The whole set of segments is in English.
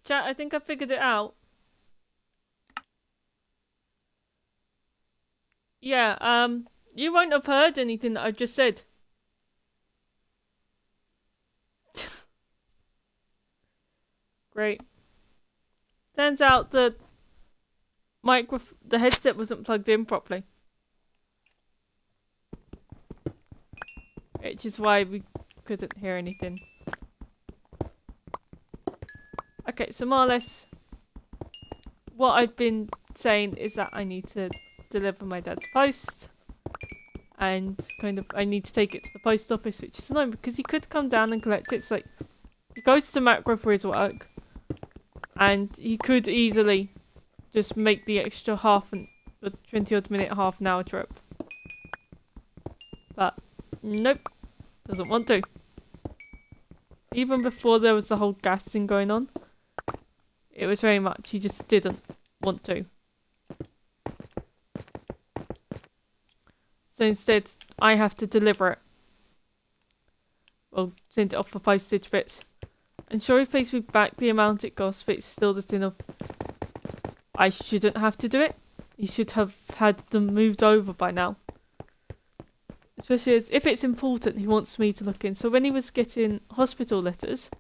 Chat, I think I figured it out. Yeah, you won't have heard anything that I've just said. Great. Turns out the the headset wasn't plugged in properly. Which is why we couldn't hear anything. Okay, so more or less what I've been saying is that I need to deliver my dad's post. And kind of I need to take it to the post office, which is annoying because he could come down and collect it. It's like he goes to Macro for his work and he could easily just make the extra 20 odd minute, half an hour trip. But nope, doesn't want to. Even before there was the whole gas thing going on, it was very much he just didn't want to. So instead, I have to deliver it. Well, send it off for postage bits. And sure, he pays me back the amount it costs, but it's still the thing of I shouldn't have to do it. He should have had them moved over by now. Especially as if it's important, he wants me to look in. So when he was getting hospital letters,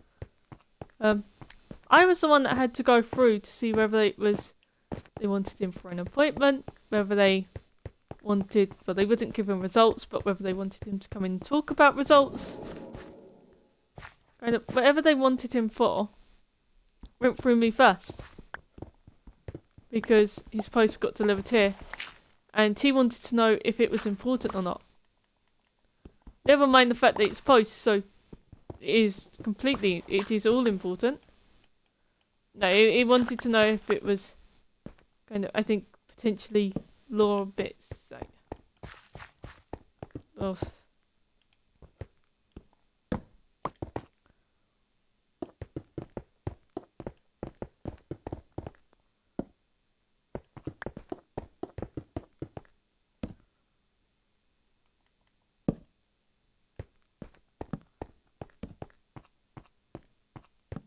I was the one that had to go through to see whether it was they wanted him for an appointment, whether they wanted, well, they wouldn't give him results, but whether they wanted him to come in and talk about results. Kind of whatever they wanted him for went through me first. Because his post got delivered here. And he wanted to know if it was important or not. Never mind the fact that it's post, so it is all important. No, he wanted to know if it was kind of, I think, potentially law bits. So. Oh.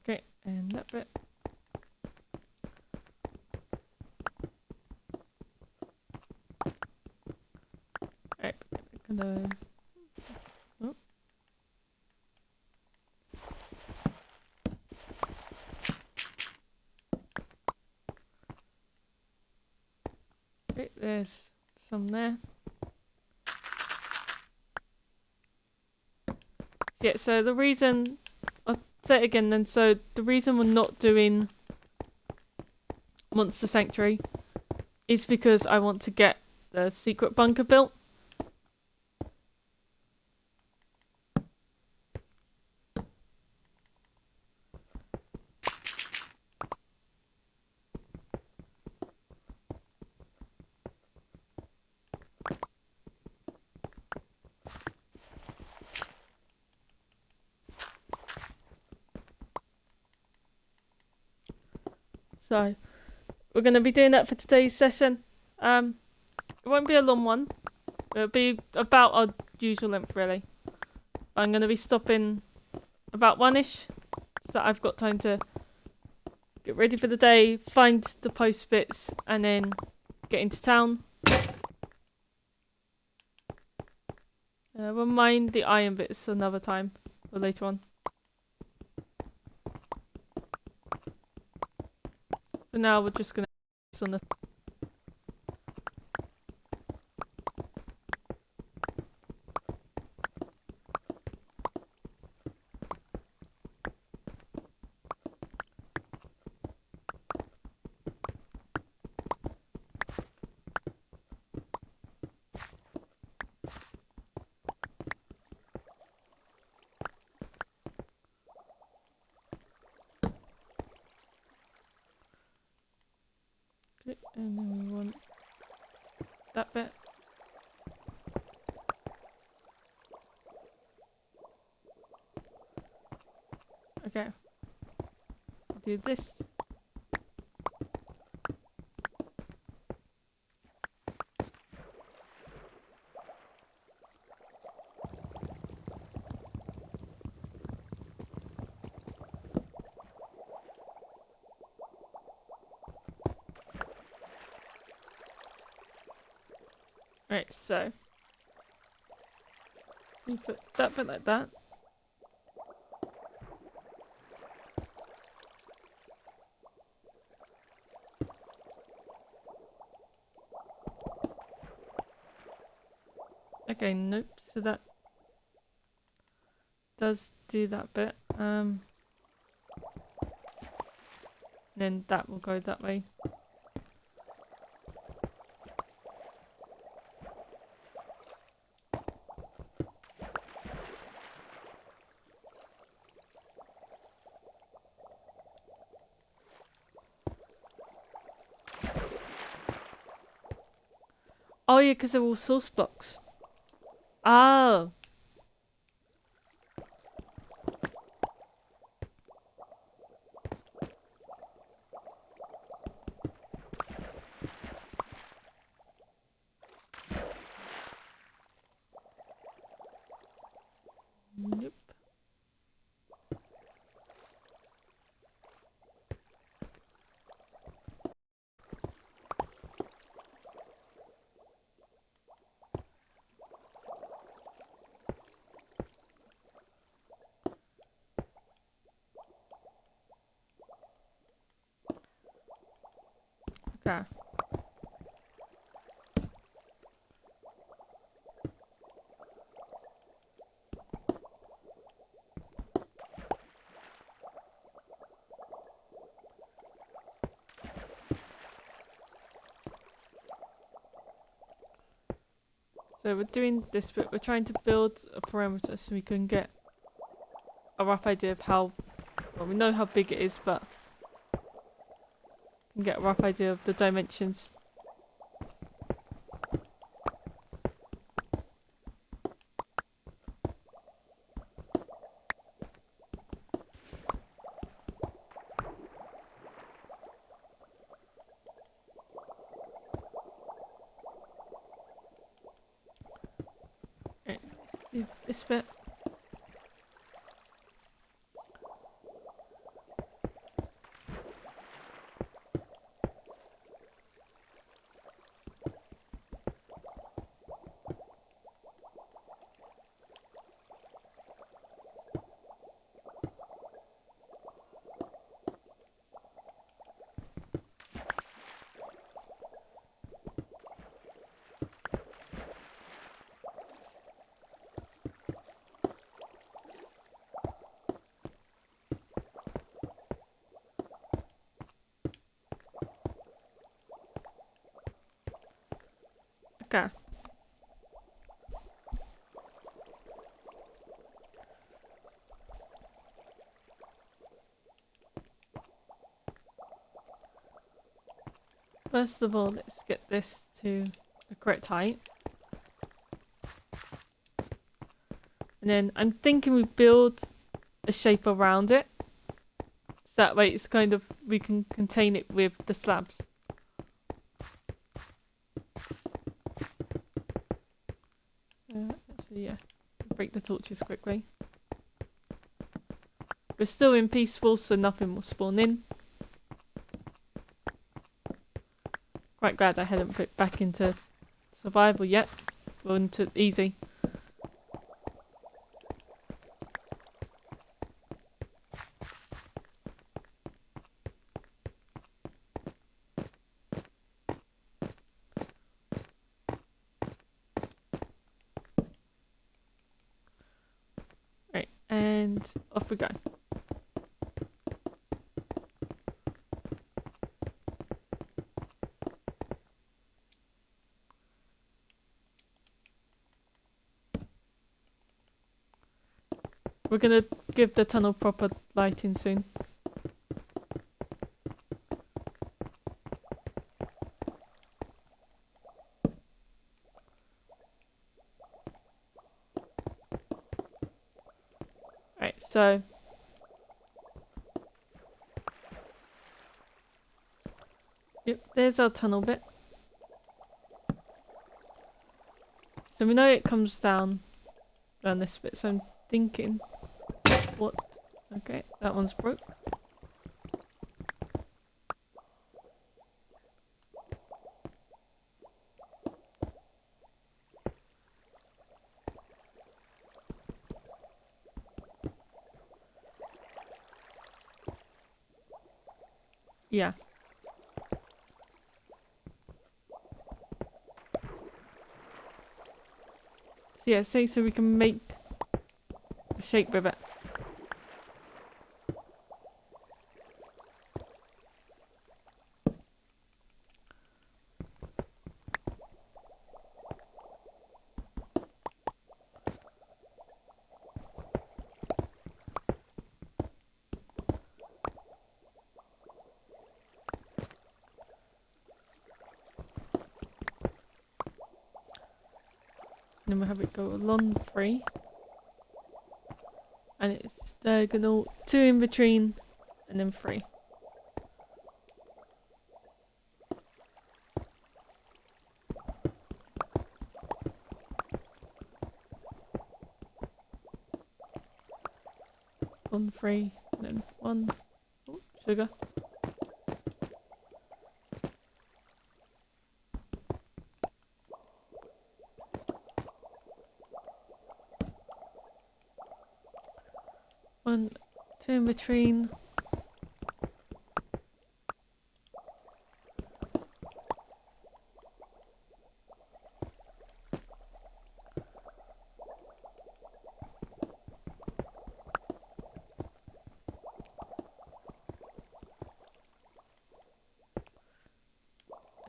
Okay, and that bit. Alright, I'm gonna... Oh. Okay, there's some there. Yeah, so the reason... I'll say it again then. So the reason we're not doing Monster Sanctuary is because I want to get the secret bunker built. So we're going to be doing that for today's session. It won't be a long one. It'll be about our usual length, really. I'm going to be stopping about 1ish, so I've got time to get ready for the day, find the post bits, and then get into town. We'll mind the iron bits another time, or later on. For now, we're just going to focus on the... And then we want that bit. Okay. Do this. Right, so you put that bit like that. Okay, nope. So that does do that bit. Then that will go that way. Oh yeah, because they're all source blocks. Oh. Nope. Okay. So we're doing this bit. We're trying to build a perimeter so we can get a rough idea of how. Well, we know how big it is, but can get a rough idea of the dimensions. Right, let's do this bit. Okay. First of all, let's get this to the correct height. And then I'm thinking we build a shape around it. So that way it's kind of, we can contain it with the slabs. Actually, yeah. Break the torches quickly. We're still in peaceful, so nothing will spawn in. Quite glad I hadn't put back into survival yet. Or into easy. Right, and off we go. We're gonna give the tunnel proper lighting soon. Right, so yep, there's our tunnel bit. So we know it comes down this bit, so I'm thinking what okay, that one's broke. Yeah. So yeah, say so we can make a shape with it. And then we'll have it go along 3. And it's diagonal 2 in between and then 3. On 3 and then 1. Oh, sugar. One, 2 in between.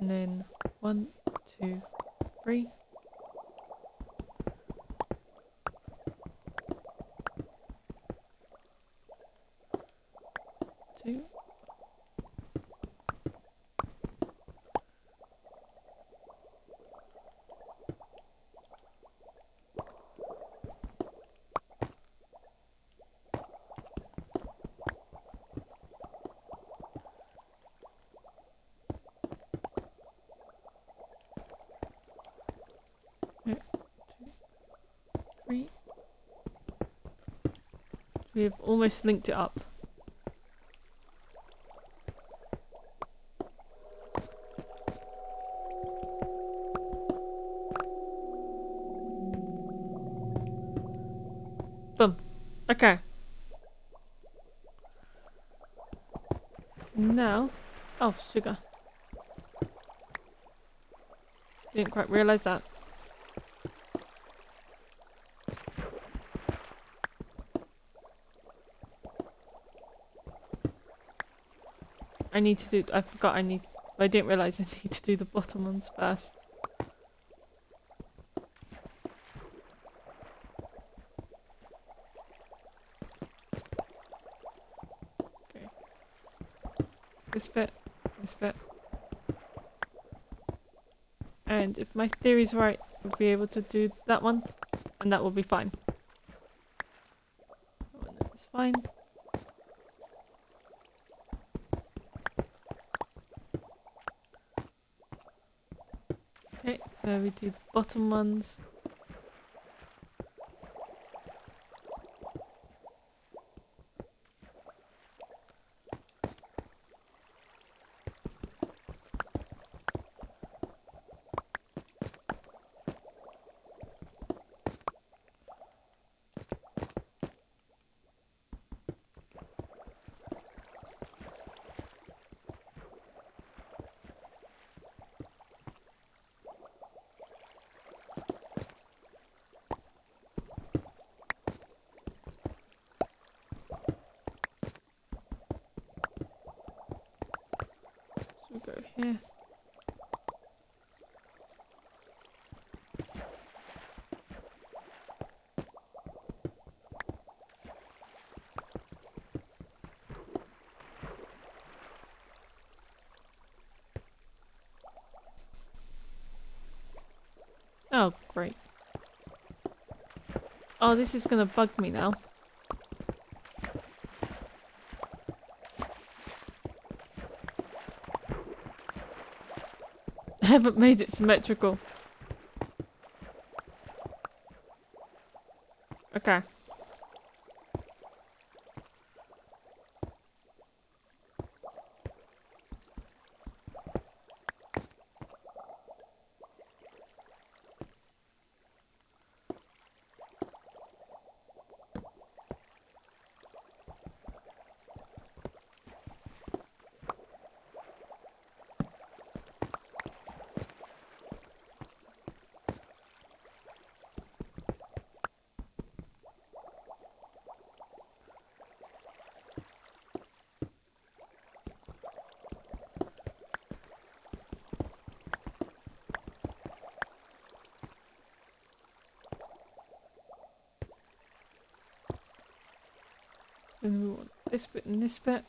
And then 1, 2, 3. 2. Yeah, 2, 3. We've almost linked it up. Boom. Okay. So now, oh, sugar. Didn't quite realise that. I forgot I didn't realise I need to do the bottom ones first. Okay. This bit. And if my theory's right, we'll be able to do that one, and that will be fine. That one is fine. Okay, so we do the bottom ones. So we'll go here. Oh, great. Oh, this is gonna bug me now. I haven't made it symmetrical. Okay. Then we want this bit and this bit.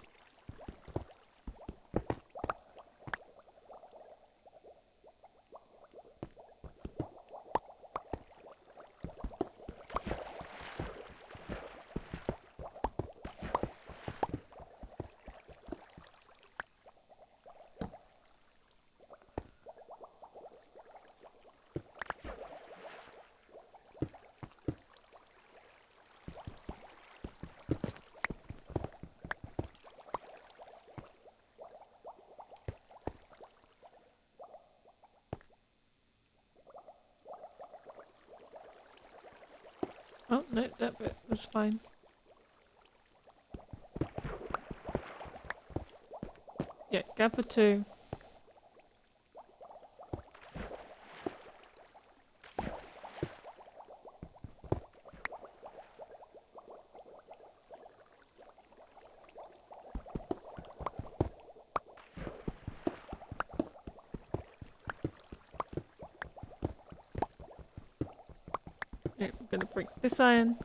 Oh, no, that bit was fine. Yeah, gather 2. Yeah, we're gonna break this iron.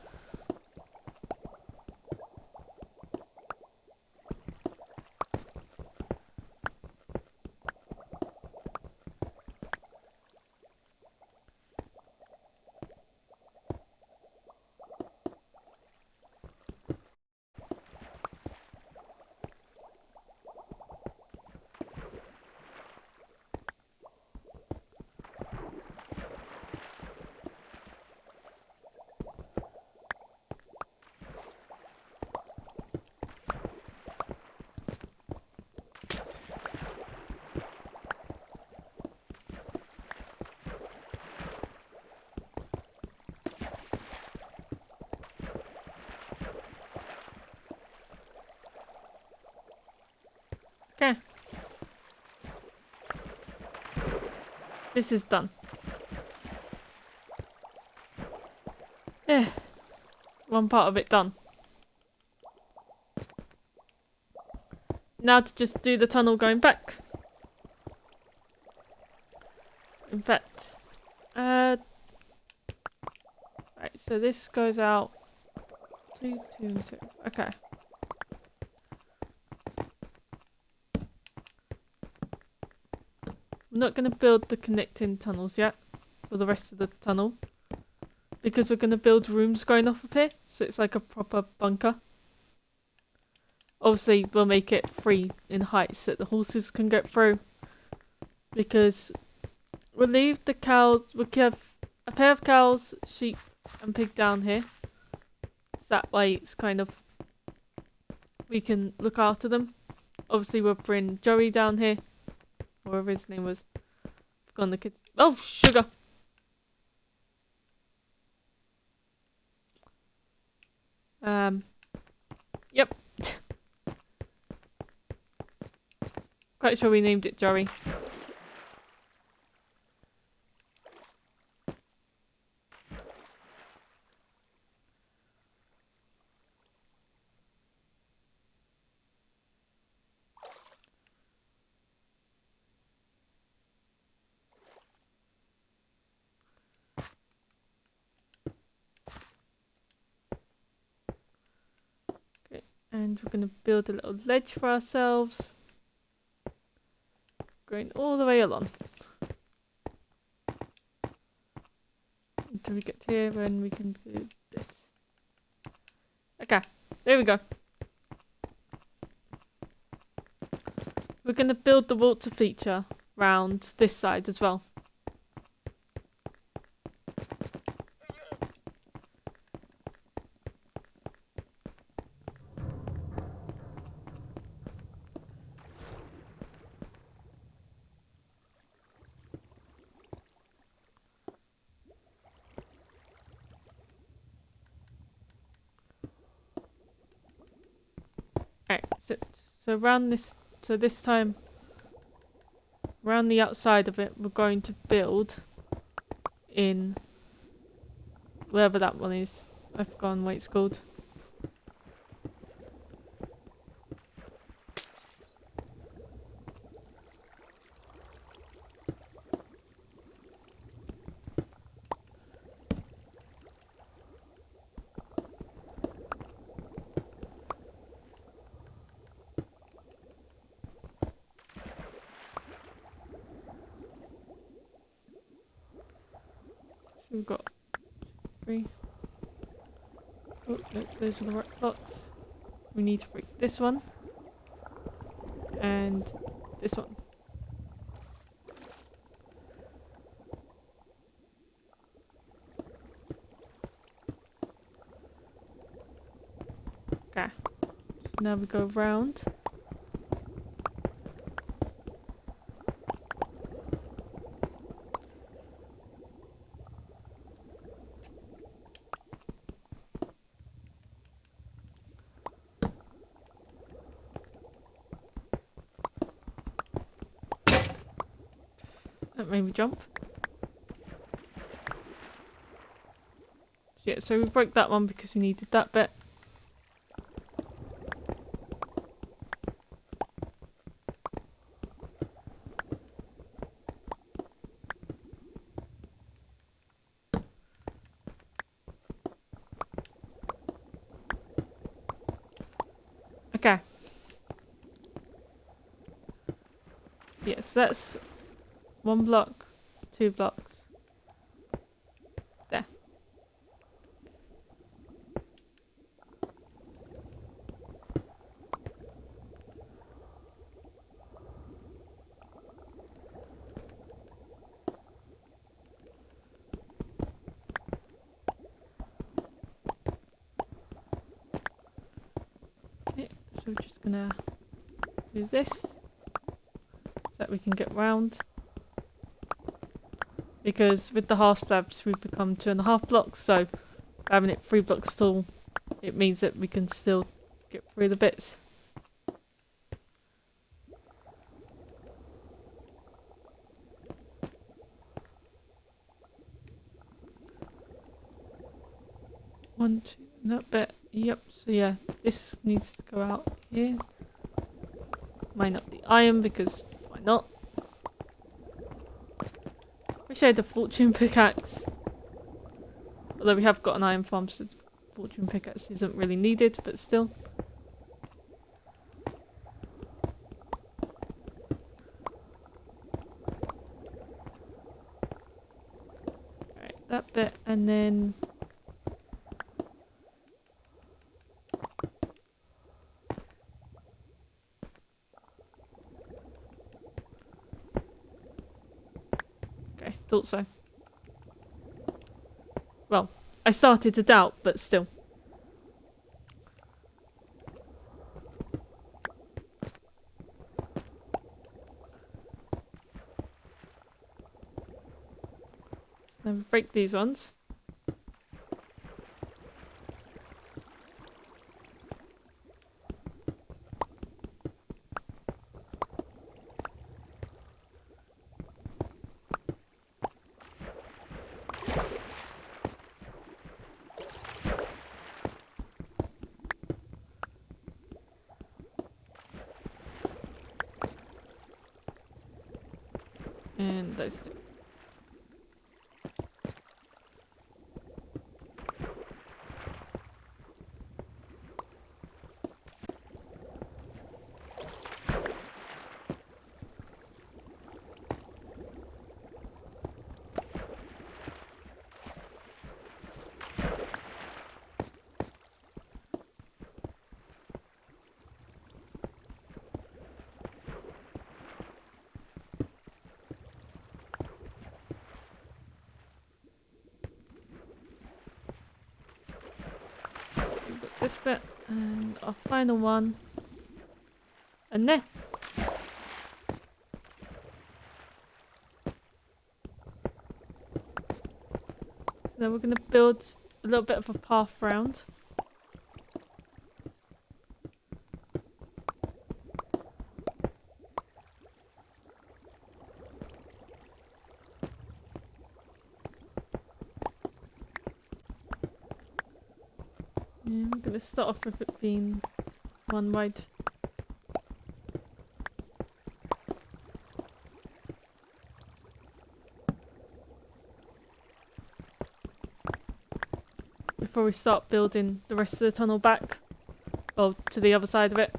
Okay. This is done. Yeah. One part of it done. Now to just do the tunnel going back. In fact, right, so this goes out 2, 2, and 2. Okay. I'm not going to build the connecting tunnels yet for the rest of the tunnel because we're going to build rooms going off of here, so it's like a proper bunker. Obviously, we'll make it free in heights that the horses can get through because we'll leave the cows. We'll have a pair of cows, sheep, and pig down here. So that way, it's kind of we can look after them. Obviously, we'll bring Joey down here, whatever his name was. Gone the kids. Oh, sugar. Yep. Quite sure we named it Joey. Okay, and we're gonna build a little ledge for ourselves. Going all the way along. Until we get to here and we can do this. Okay, there we go. We're going to build the water feature round this side as well. Alright, so around this, so this time, around the outside of it, we're going to build in wherever that one is. I've forgotten what it's called. we've got 3. Oh, no, those are the right plots. We need to break this one. And this one. Okay. Now we go round. That made me jump. Yeah, so we broke that one because we needed that bit. Okay. So yeah, so that's 1 block, 2 blocks. There. Okay, so we're just gonna do this so that we can get round. Because with the half stabs we've become 2.5 blocks, so having it 3 blocks tall, it means that we can still get through the bits. One, two, that bit. Yep, so yeah, this needs to go out here. Might not be iron because why not? Wish I had a fortune pickaxe. Although we have got an iron farm, so the fortune pickaxe isn't really needed, but still. Right, that bit, and then okay, thought so. Well, I started to doubt, but still. So then we break these ones. And those 2. We've got this bit, and our final one. And there. So now we're going to build a little bit of a path round. Yeah, I'm going to start off with it being 1 wide. Before we start building the rest of the tunnel back, or to the other side of it.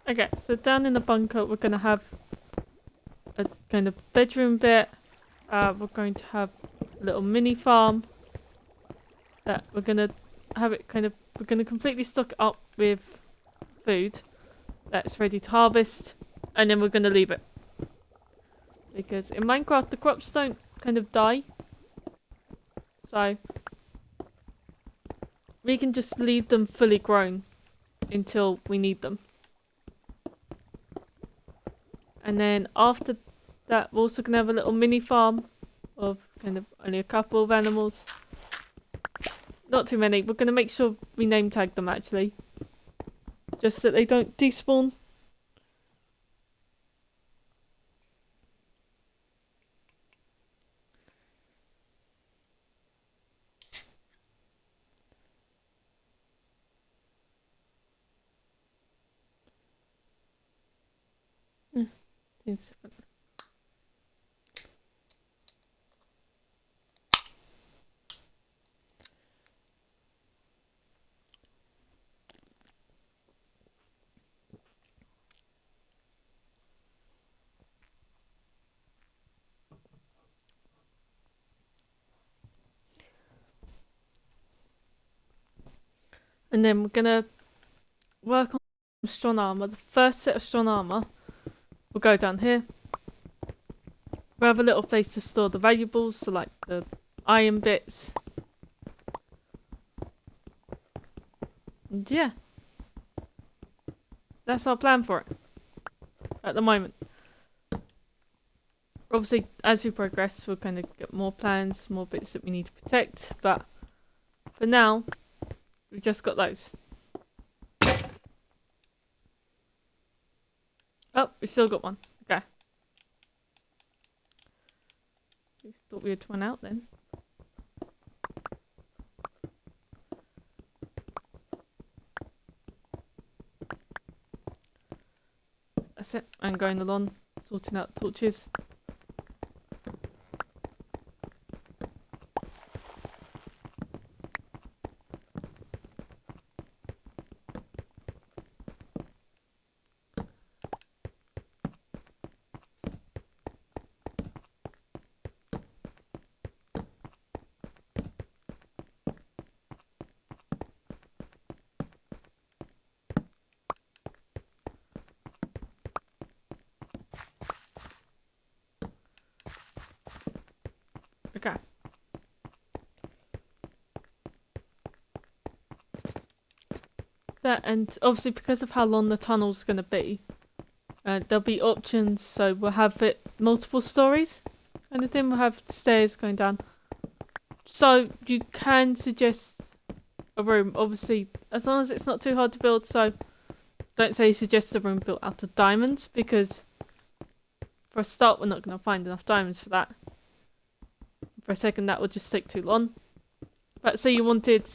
Okay, so down in the bunker we're gonna have a kind of bedroom bit. We're going to have a little mini farm that we're gonna have it kind of, we're gonna completely stock it up with food that's ready to harvest, and then we're gonna leave it. Because in Minecraft the crops don't kind of die. So we can just leave them fully grown until we need them. And then after that, we're also going to have a little mini farm of kind of only a couple of animals. Not too many. We're going to make sure we name tag them actually. Just so they don't despawn. Seems different. And then we're gonna work on strong armor. The first set of strong armor will go down here. We'll have a little place to store the valuables, so like the iron bits. And yeah, that's our plan for it at the moment. Obviously, as we progress, we'll kind of get more plans, more bits that we need to protect, but for now, we've just got those. Oh, we still got one. Okay. We thought we had one out then. That's it. I'm going along, sorting out torches. Okay. That, and obviously because of how long the tunnel's going to be, there'll be options, so we'll have it multiple stories kind of thing. We'll have stairs going down. So you can suggest a room, obviously, as long as it's not too hard to build, so don't say suggest a room built out of diamonds, because for a start we're not going to find enough diamonds for that. For a second that would just take too long. But say you wanted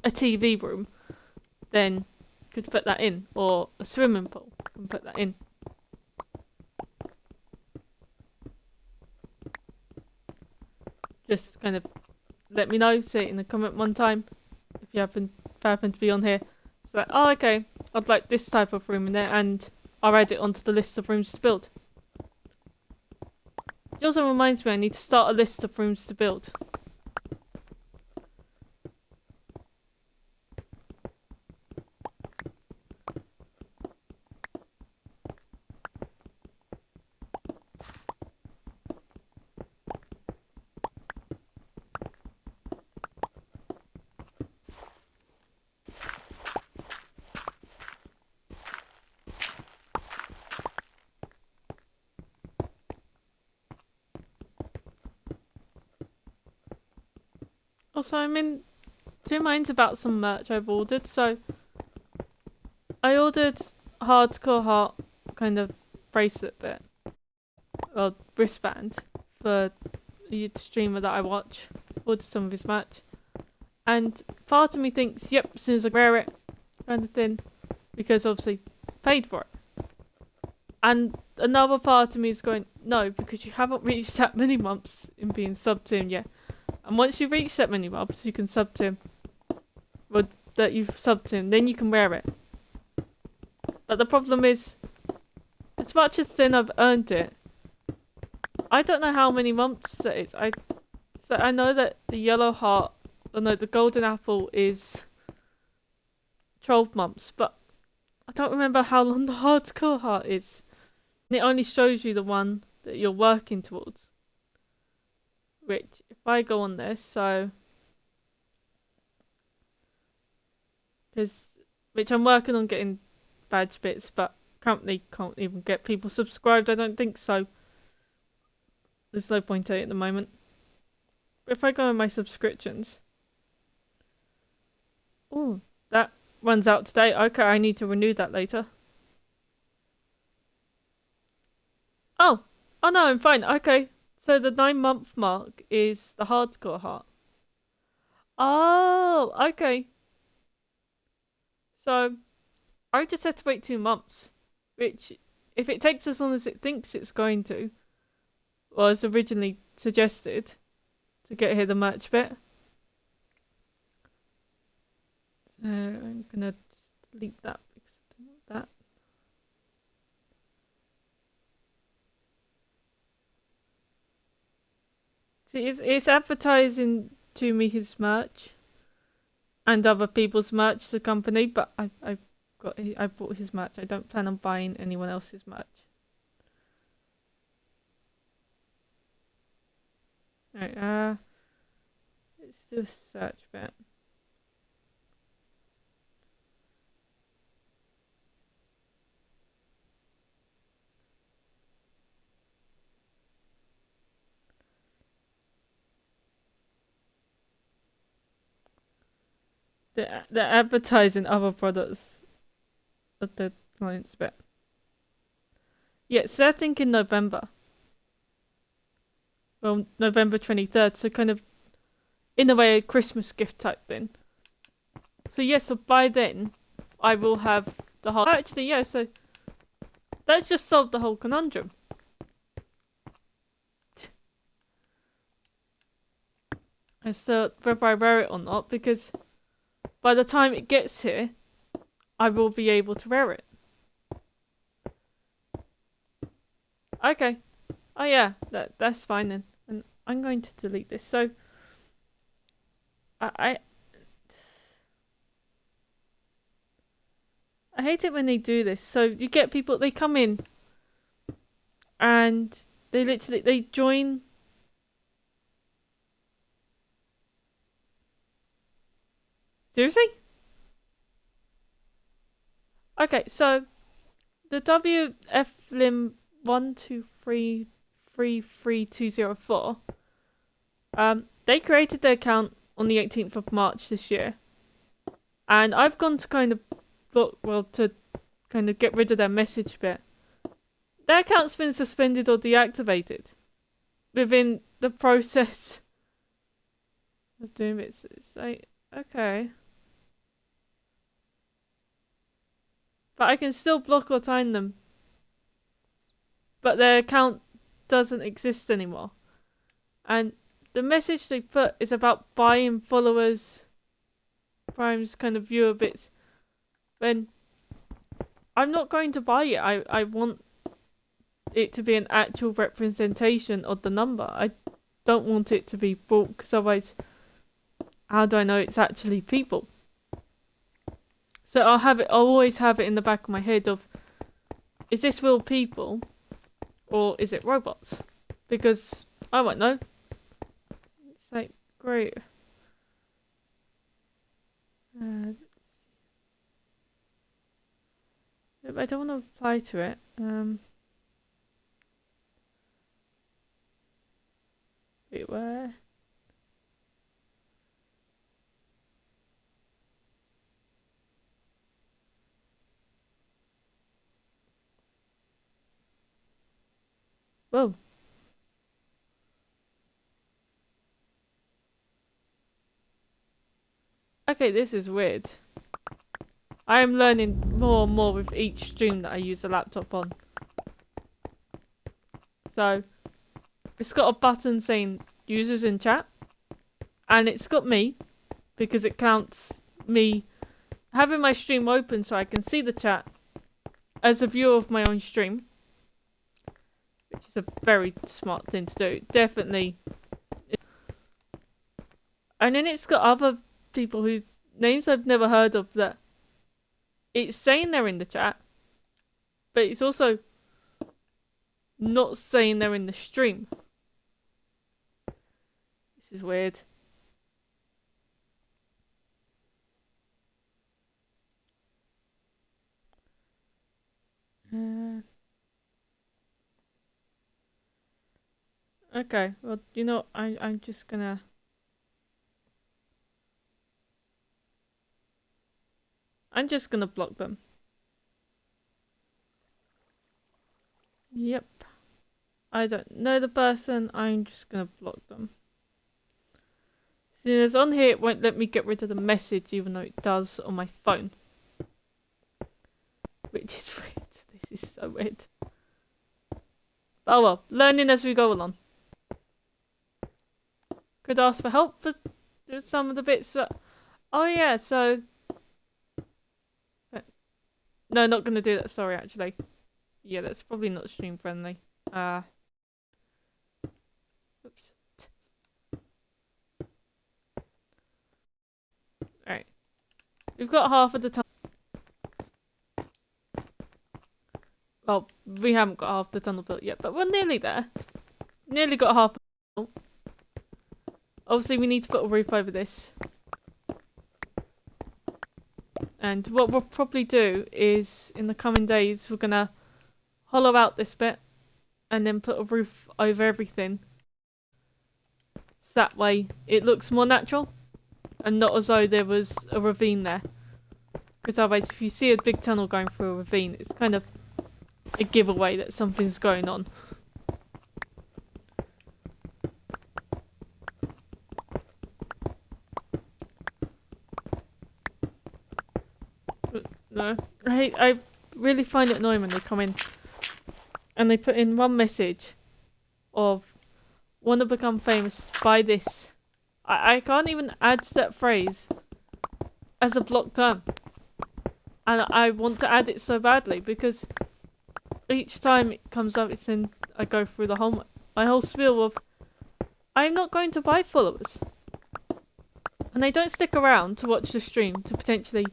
a TV room, then you could put that in, or a swimming pool, you can put that in. Just kind of let me know, say it in the comment one time if you happen to be on here. So like, oh okay, I'd like this type of room in there, and I'll add it onto the list of rooms to build. It also reminds me I need to start a list of rooms to build. Also, I'm in two minds about some merch I've ordered. So, I ordered Hardcore Heart kind of bracelet bit, or wristband, for the streamer that I watch. Ordered some of his merch. And part of me thinks, yep, as soon as I wear it, kind of thing, because obviously paid for it. And another part of me is going, no, because you haven't reached that many months in being subbed to him yet. And once you reach that many mobs, you can sub to him. Well, that you've subbed to him, then you can wear it. But the problem is, as much as then I've earned it, I don't know how many months that is. So I know that the yellow heart, or no, the golden apple is 12 months, but I don't remember how long the hardcore heart is. And it only shows you the one that you're working towards. Which, if I go on this, so... Which I'm working on getting badge bits, but currently can't even get people subscribed, I don't think so. There's no point in it at the moment. If I go in my subscriptions... Oh, that runs out today. Okay, I need to renew that later. Oh no, I'm fine. Okay, so the 9-month mark is the hardcore heart. Oh, okay. So, I just have to wait 2 months. Which, if it takes as long as it thinks it's going to, was originally suggested to get here the merch bit. So, I'm gonna just delete that because I don't want that. See, it's advertising to me his merch and other people's merch, the company, but I bought his merch. I don't plan on buying anyone else's merch. Right, let's do a search bit. They're advertising other products at the client's bit. Yeah, so they're thinking November. Well, November 23rd, so kind of, in a way, a Christmas gift type thing. So yeah, so by then, I will have the whole... Actually, yeah, so that's just solved the whole conundrum. As to whether I wear it or not, because by the time it gets here, I will be able to wear it. Okay. Oh yeah, that's fine then. And I'm going to delete this. So I hate it when they do this. So you get people, they come in and they join. Seriously? Okay, so the WFLIM 123333204, they created their account on the 18th of March this year. And I've gone to kind of to kind of get rid of their message bit. Their account's been suspended or deactivated within the process of doing it. It's like, okay. But I can still block or time them. But their account doesn't exist anymore. And the message they put is about buying followers, Prime's kind of viewer bits. When I'm not going to buy it. I want it to be an actual representation of the number. I don't want it to be bought, because otherwise, how do I know it's actually people? So I'll always have it in the back of my head of, is this real people or is it robots? Because I won't know. It's like, great. I don't want to apply to it. Wait, where? Whoa. Okay, this is weird. I am learning more and more with each stream that I use the laptop on. So, it's got a button saying users in chat. And it's got me, because it counts me having my stream open so I can see the chat. as a viewer of my own stream, which is a very smart thing to do. Definitely. And then it's got other people whose names I've never heard of that it's saying they're in the chat, but it's also not saying they're in the stream. This is weird. Okay, well, you know, I'm just gonna... block them. Yep. I don't know the person, I'm just gonna block them. Soon as on here, it won't let me get rid of the message, even though it does on my phone. Which is weird. This is so weird. Oh well, learning as we go along. Could ask for help for some of the bits, but... Oh yeah, so... No, not gonna do that, sorry, actually. Yeah, that's probably not stream friendly. Oops. Alright. We've got half of the tunnel. Well, we haven't got half the tunnel built yet, but we're nearly there. Nearly got half the tunnel. Obviously, we need to put a roof over this. And what we'll probably do is, in the coming days, we're gonna hollow out this bit and then put a roof over everything. So that way it looks more natural and not as though there was a ravine there. Because otherwise, if you see a big tunnel going through a ravine, it's kind of a giveaway that something's going on. No, I really find it annoying when they come in and they put in one message of "want to become famous by this." I can't even add that phrase as a block term, and I want to add it so badly because each time it comes up, it's in I go through my whole spiel of I'm not going to buy followers, and they don't stick around to watch the stream to potentially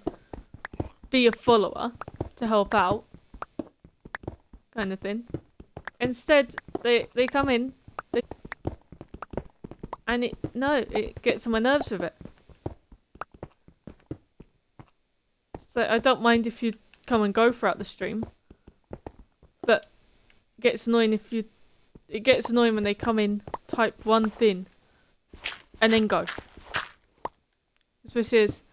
be a follower to help out, kind of thing. Instead, they come in, and it gets on my nerves with it. So I don't mind if you come and go throughout the stream, but it gets annoying when they come in, type one thing, and then go. Which is,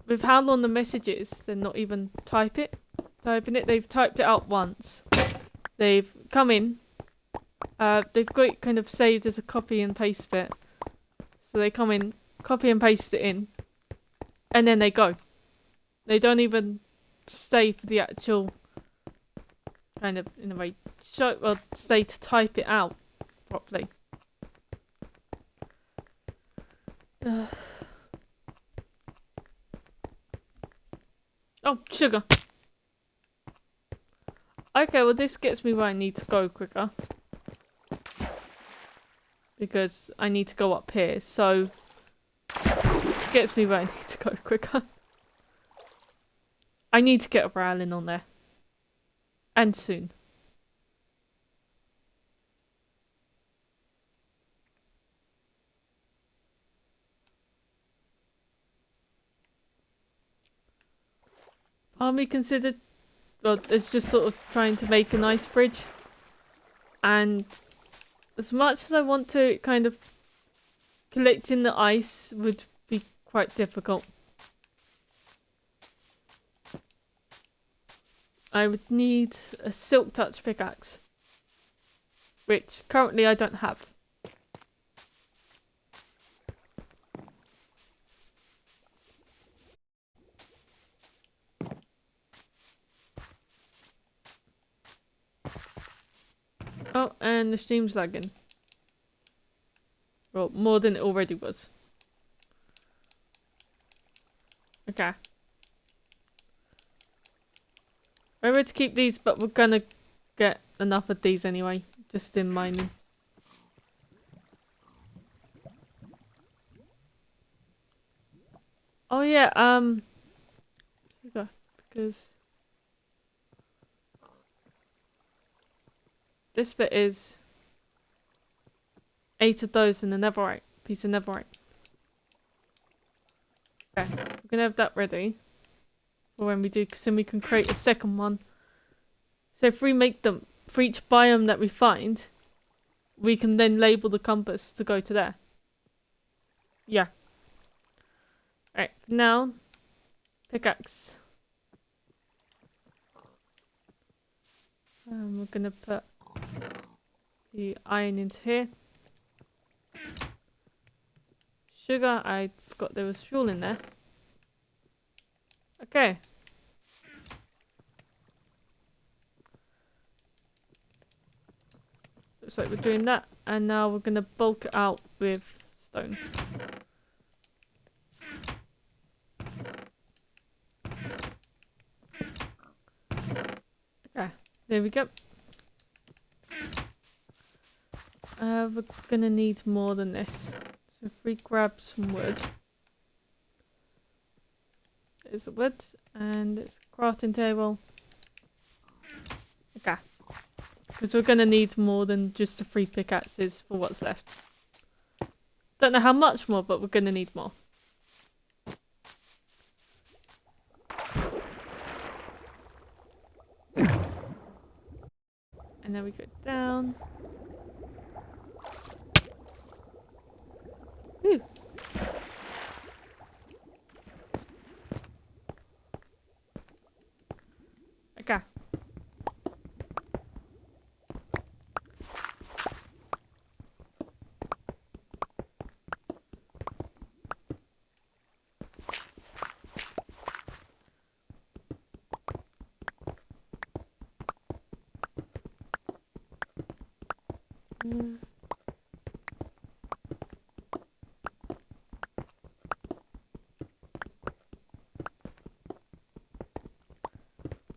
with how long the message is, they're not even typing it. They've typed it out once. They've come in. They've got it kind of saved as a copy and paste bit. So they come in, copy and paste it in, and then they go. They don't even stay for the actual kind of, in a way, stay to type it out properly. Oh, sugar. Okay, well this gets me where I need to go quicker. Because I need to go up here, so this gets me where I need to go quicker. I need to get a railing on there. And soon. Army considered, well, it's just sort of trying to make a nice bridge. And as much as I want to, kind of collecting the ice would be quite difficult. I would need a silk touch pickaxe, which currently I don't have. Oh, and the stream's lagging. Well, more than it already was. Okay. We were to keep these, but we're gonna get enough of these anyway, just in mining. Oh yeah, because this bit is 8 of those in the netherite, piece of netherite. Okay, we're gonna have that ready for when we do, because then we can create a second one. So if we make them for each biome that we find, we can then label the compass to go to there. Yeah. Alright, now pickaxe. We're gonna put the iron into here. Sugar, I forgot there was fuel in there. Okay. Looks like we're doing that, and now we're gonna bulk it out with stone. Okay, there we go. We're gonna need more than this. So if we grab some wood. There's the wood, and it's a crafting table. Okay. Because we're gonna need more than just the 3 pickaxes for what's left. Don't know how much more, but we're gonna need more. And then we go down. Woo. Okay.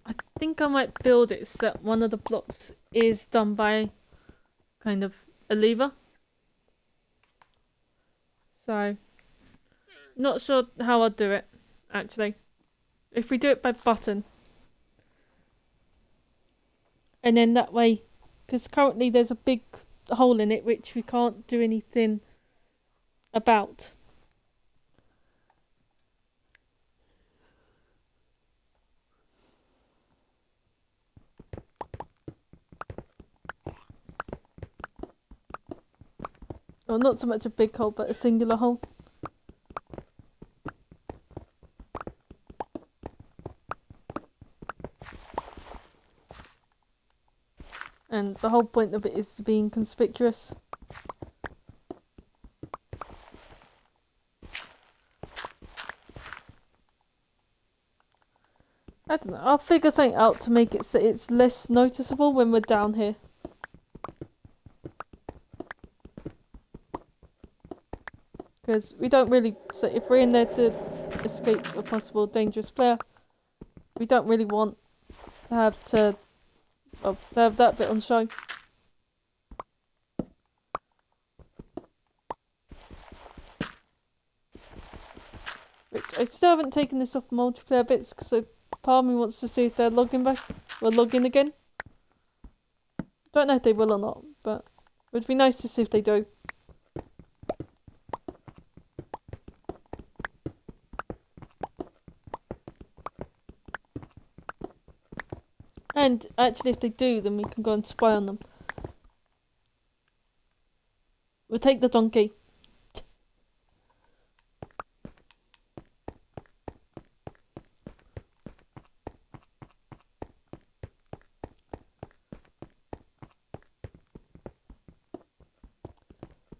I think I might build it so that one of the blocks is done by kind of a lever. So, not sure how I'll do it, actually. If we do it by button. And then that way, because currently there's a big hole in it which we can't do anything about. Well, not so much a big hole, but a singular hole. And the whole point of it is to be inconspicuous. I don't know, I'll figure something out to make it so it's less noticeable when we're down here. Because we don't really, so if we're in there to escape a possible dangerous player, we don't really want to have that bit on show. Which I still haven't taken this off multiplayer bits because part of me wants to see if they're logging back or logging again. Don't know if they will or not, but it would be nice to see if they do. And actually if they do, then we can go and spy on them. We'll take the donkey.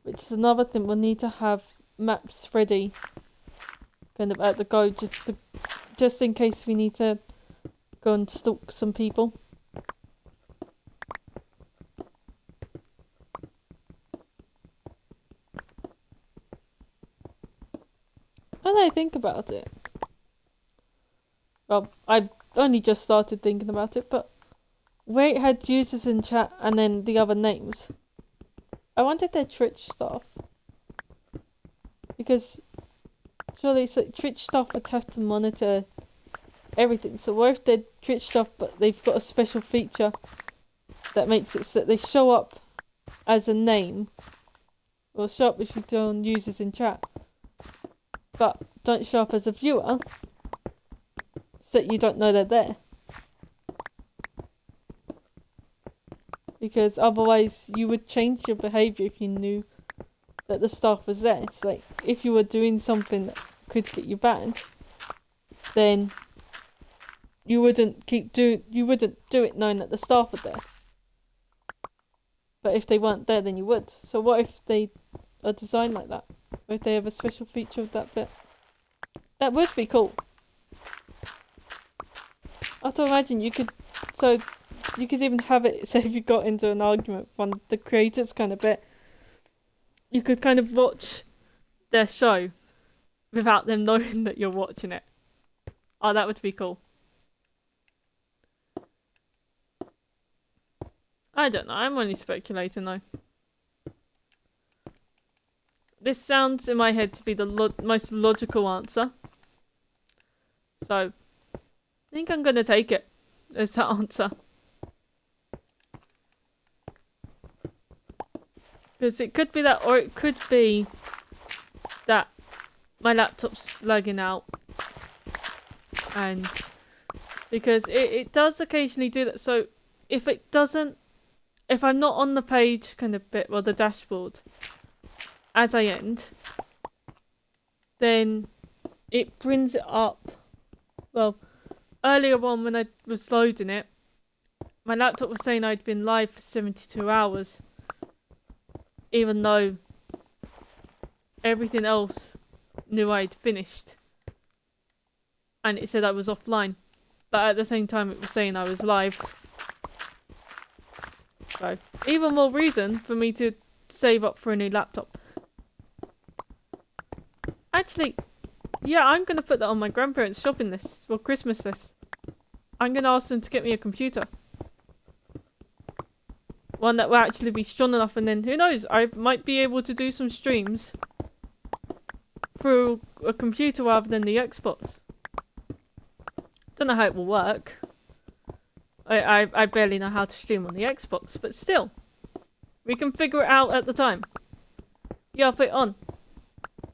Which is another thing, we'll need to have maps ready kind of at the go just in case we need to go and stalk some people. Now that I think about it. Well, I've only just started thinking about it, but where it had users in chat and then the other names, I wanted their Twitch staff. Because surely it's like Twitch staff would have to monitor everything. So what if they're Twitch staff but they've got a special feature that makes it so that they show up as a name, or show up if you don't users in chat, but don't show up as a viewer, so that you don't know they're there. Because otherwise you would change your behaviour if you knew that the staff was there. It's like, if you were doing something that could get you banned, then you wouldn't do it knowing that the staff were there. But if they weren't there, then you would. So what if they are designed like that? What if they have a special feature of that bit? That would be cool. I have to imagine you could even have it, say if you got into an argument with one of the creators kind of bit, you could kind of watch their show without them knowing that you're watching it. Oh, that would be cool. I don't know, I'm only speculating though. This sounds in my head to be the most logical answer. So, I think I'm going to take it as that answer. Because it could be that, or it could be that my laptop's lagging out. And because it does occasionally do that. So if it doesn't, if I'm not on the page kind of bit, well, the dashboard, as I end, then it brings it up. Well, earlier on when I was loading it, my laptop was saying I'd been live for 72 hours. Even though everything else knew I'd finished. And it said I was offline. But at the same time it was saying I was live. So, even more reason for me to save up for a new laptop. Actually, yeah, I'm going to put that on my grandparents' shopping list, or Christmas list. I'm going to ask them to get me a computer. One that will actually be strong enough, and then, who knows, I might be able to do some streams through a computer rather than the Xbox. Don't know how it will work. I barely know how to stream on the Xbox, but still. We can figure it out at the time. Yeah, I'll put it on.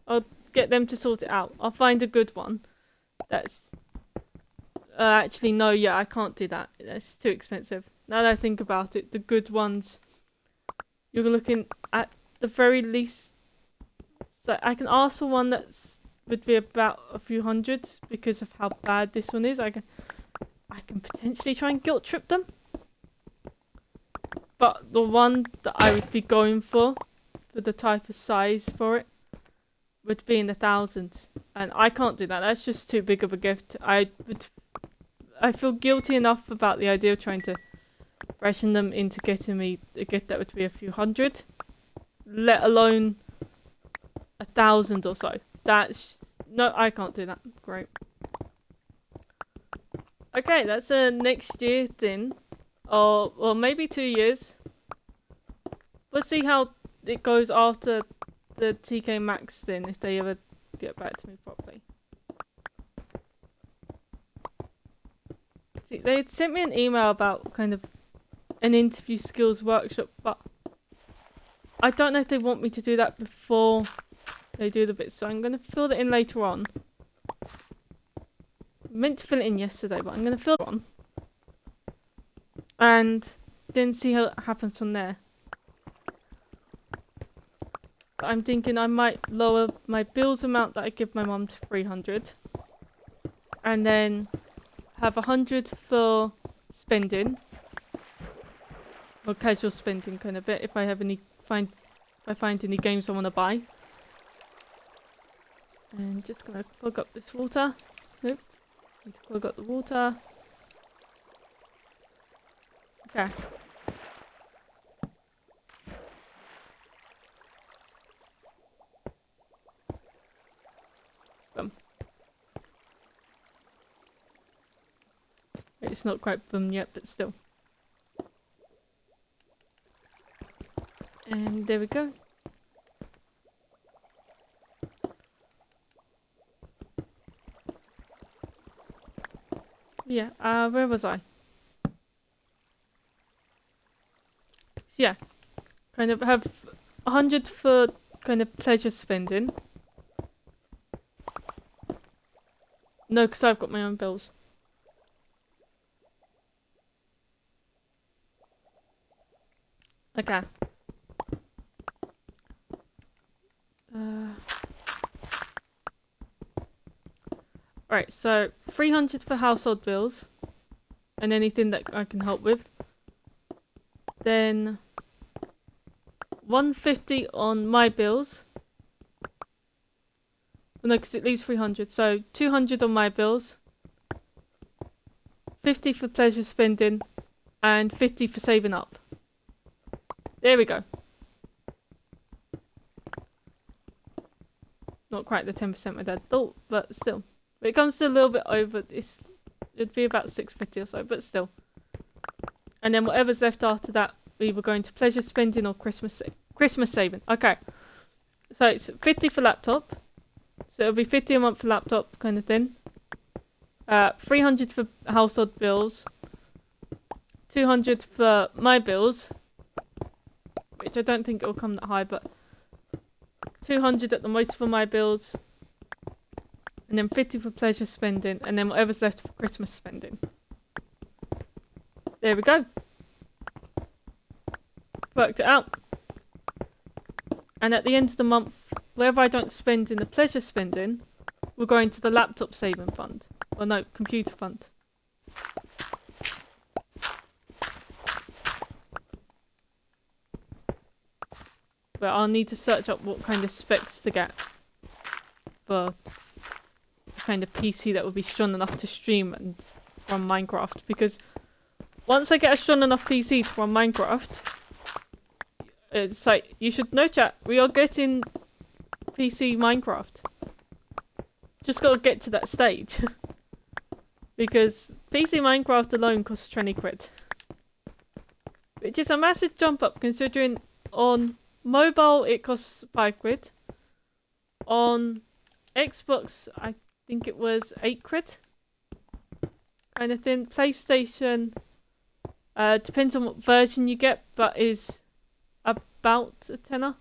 I'll get them to sort it out. I'll find a good one. That's... actually, no, yeah, I can't do that. That's too expensive. Now that I think about it, the good ones, you're looking at the very least... So I can ask for one that's would be about a few hundred because of how bad this one is. I can potentially try and guilt trip them. But the one that I would be going for the type of size for it, would be in the thousands. And I can't do that. That's just too big of a gift. I feel guilty enough about the idea of trying to ration them into getting me a gift that would be a few hundred. Let alone 1,000 or so. No, I can't do that. Great. Okay, that's a next year thing. Or maybe 2 years. We'll see how it goes after the TK Maxx thing, if they ever get back to me properly. See, they had sent me an email about kind of an interview skills workshop, but I don't know if they want me to do that before they do the bits, so I'm going to fill that in later on. I meant to fill it in yesterday, but I'm going to fill it on. And then see how it happens from there. But I'm thinking I might lower my bills amount that I give my mum to 300. And then have 100 for spending. Or casual spending kind of bit if I have if I find any games I want to buy. And just gonna clog up this water. Nope. Need to clog up the water. Okay. Boom. it's not quite boom yet, but still. And there we go. Yeah, where was I? So yeah, kind of have 100 for kind of pleasure spending. No, because I've got my own bills. Okay. Right, so 300 for household bills and anything that I can help with. Then 150 on my bills. No, because it leaves 300. So 200 on my bills. 50 for pleasure spending. And 50 for saving up. There we go. Not quite the 10% my dad thought, but still. But it comes to a little bit over. It'd be about 650 or so, but still. And then whatever's left after that, we either go into pleasure spending or Christmas saving. Okay. So it's 50 for laptop. So it'll be 50 a month for laptop kind of thing. 300 for household bills. 200 for my bills. Which I don't think it'll come that high, but 200 at the most for my bills. And then 50 for pleasure spending. And then whatever's left for Christmas spending. There we go. Worked it out. And at the end of the month, whatever I don't spend in the pleasure spending will go into the laptop saving fund. Or no, computer fund. But I'll need to search up what kind of specs to get for a kind of PC that will be strong enough to stream and run Minecraft. Because once I get a strong enough PC to run Minecraft, it's like, you should know, chat, we are getting PC Minecraft. Just gotta get to that stage. Because PC Minecraft alone costs 20 quid. Which is a massive jump up considering on mobile it costs 5 quid. On Xbox I think it was 8 quid. Kind of thing. PlayStation depends on what version you get, but is about a tenner.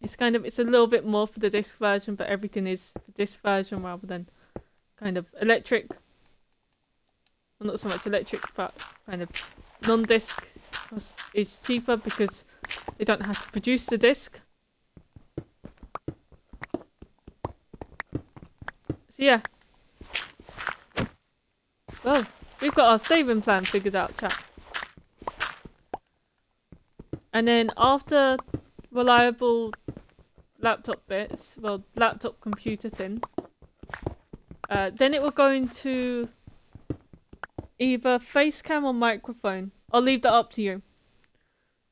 It's a little bit more for the disc version, but everything is for disc version rather than kind of electric. Well, not so much electric, but kind of non-disc is cheaper because they don't have to produce the disc. So yeah. Well, we've got our saving plan figured out, chat. And then after reliable laptop bits, well, laptop computer thing, then it will go into either facecam or microphone. I'll leave that up to you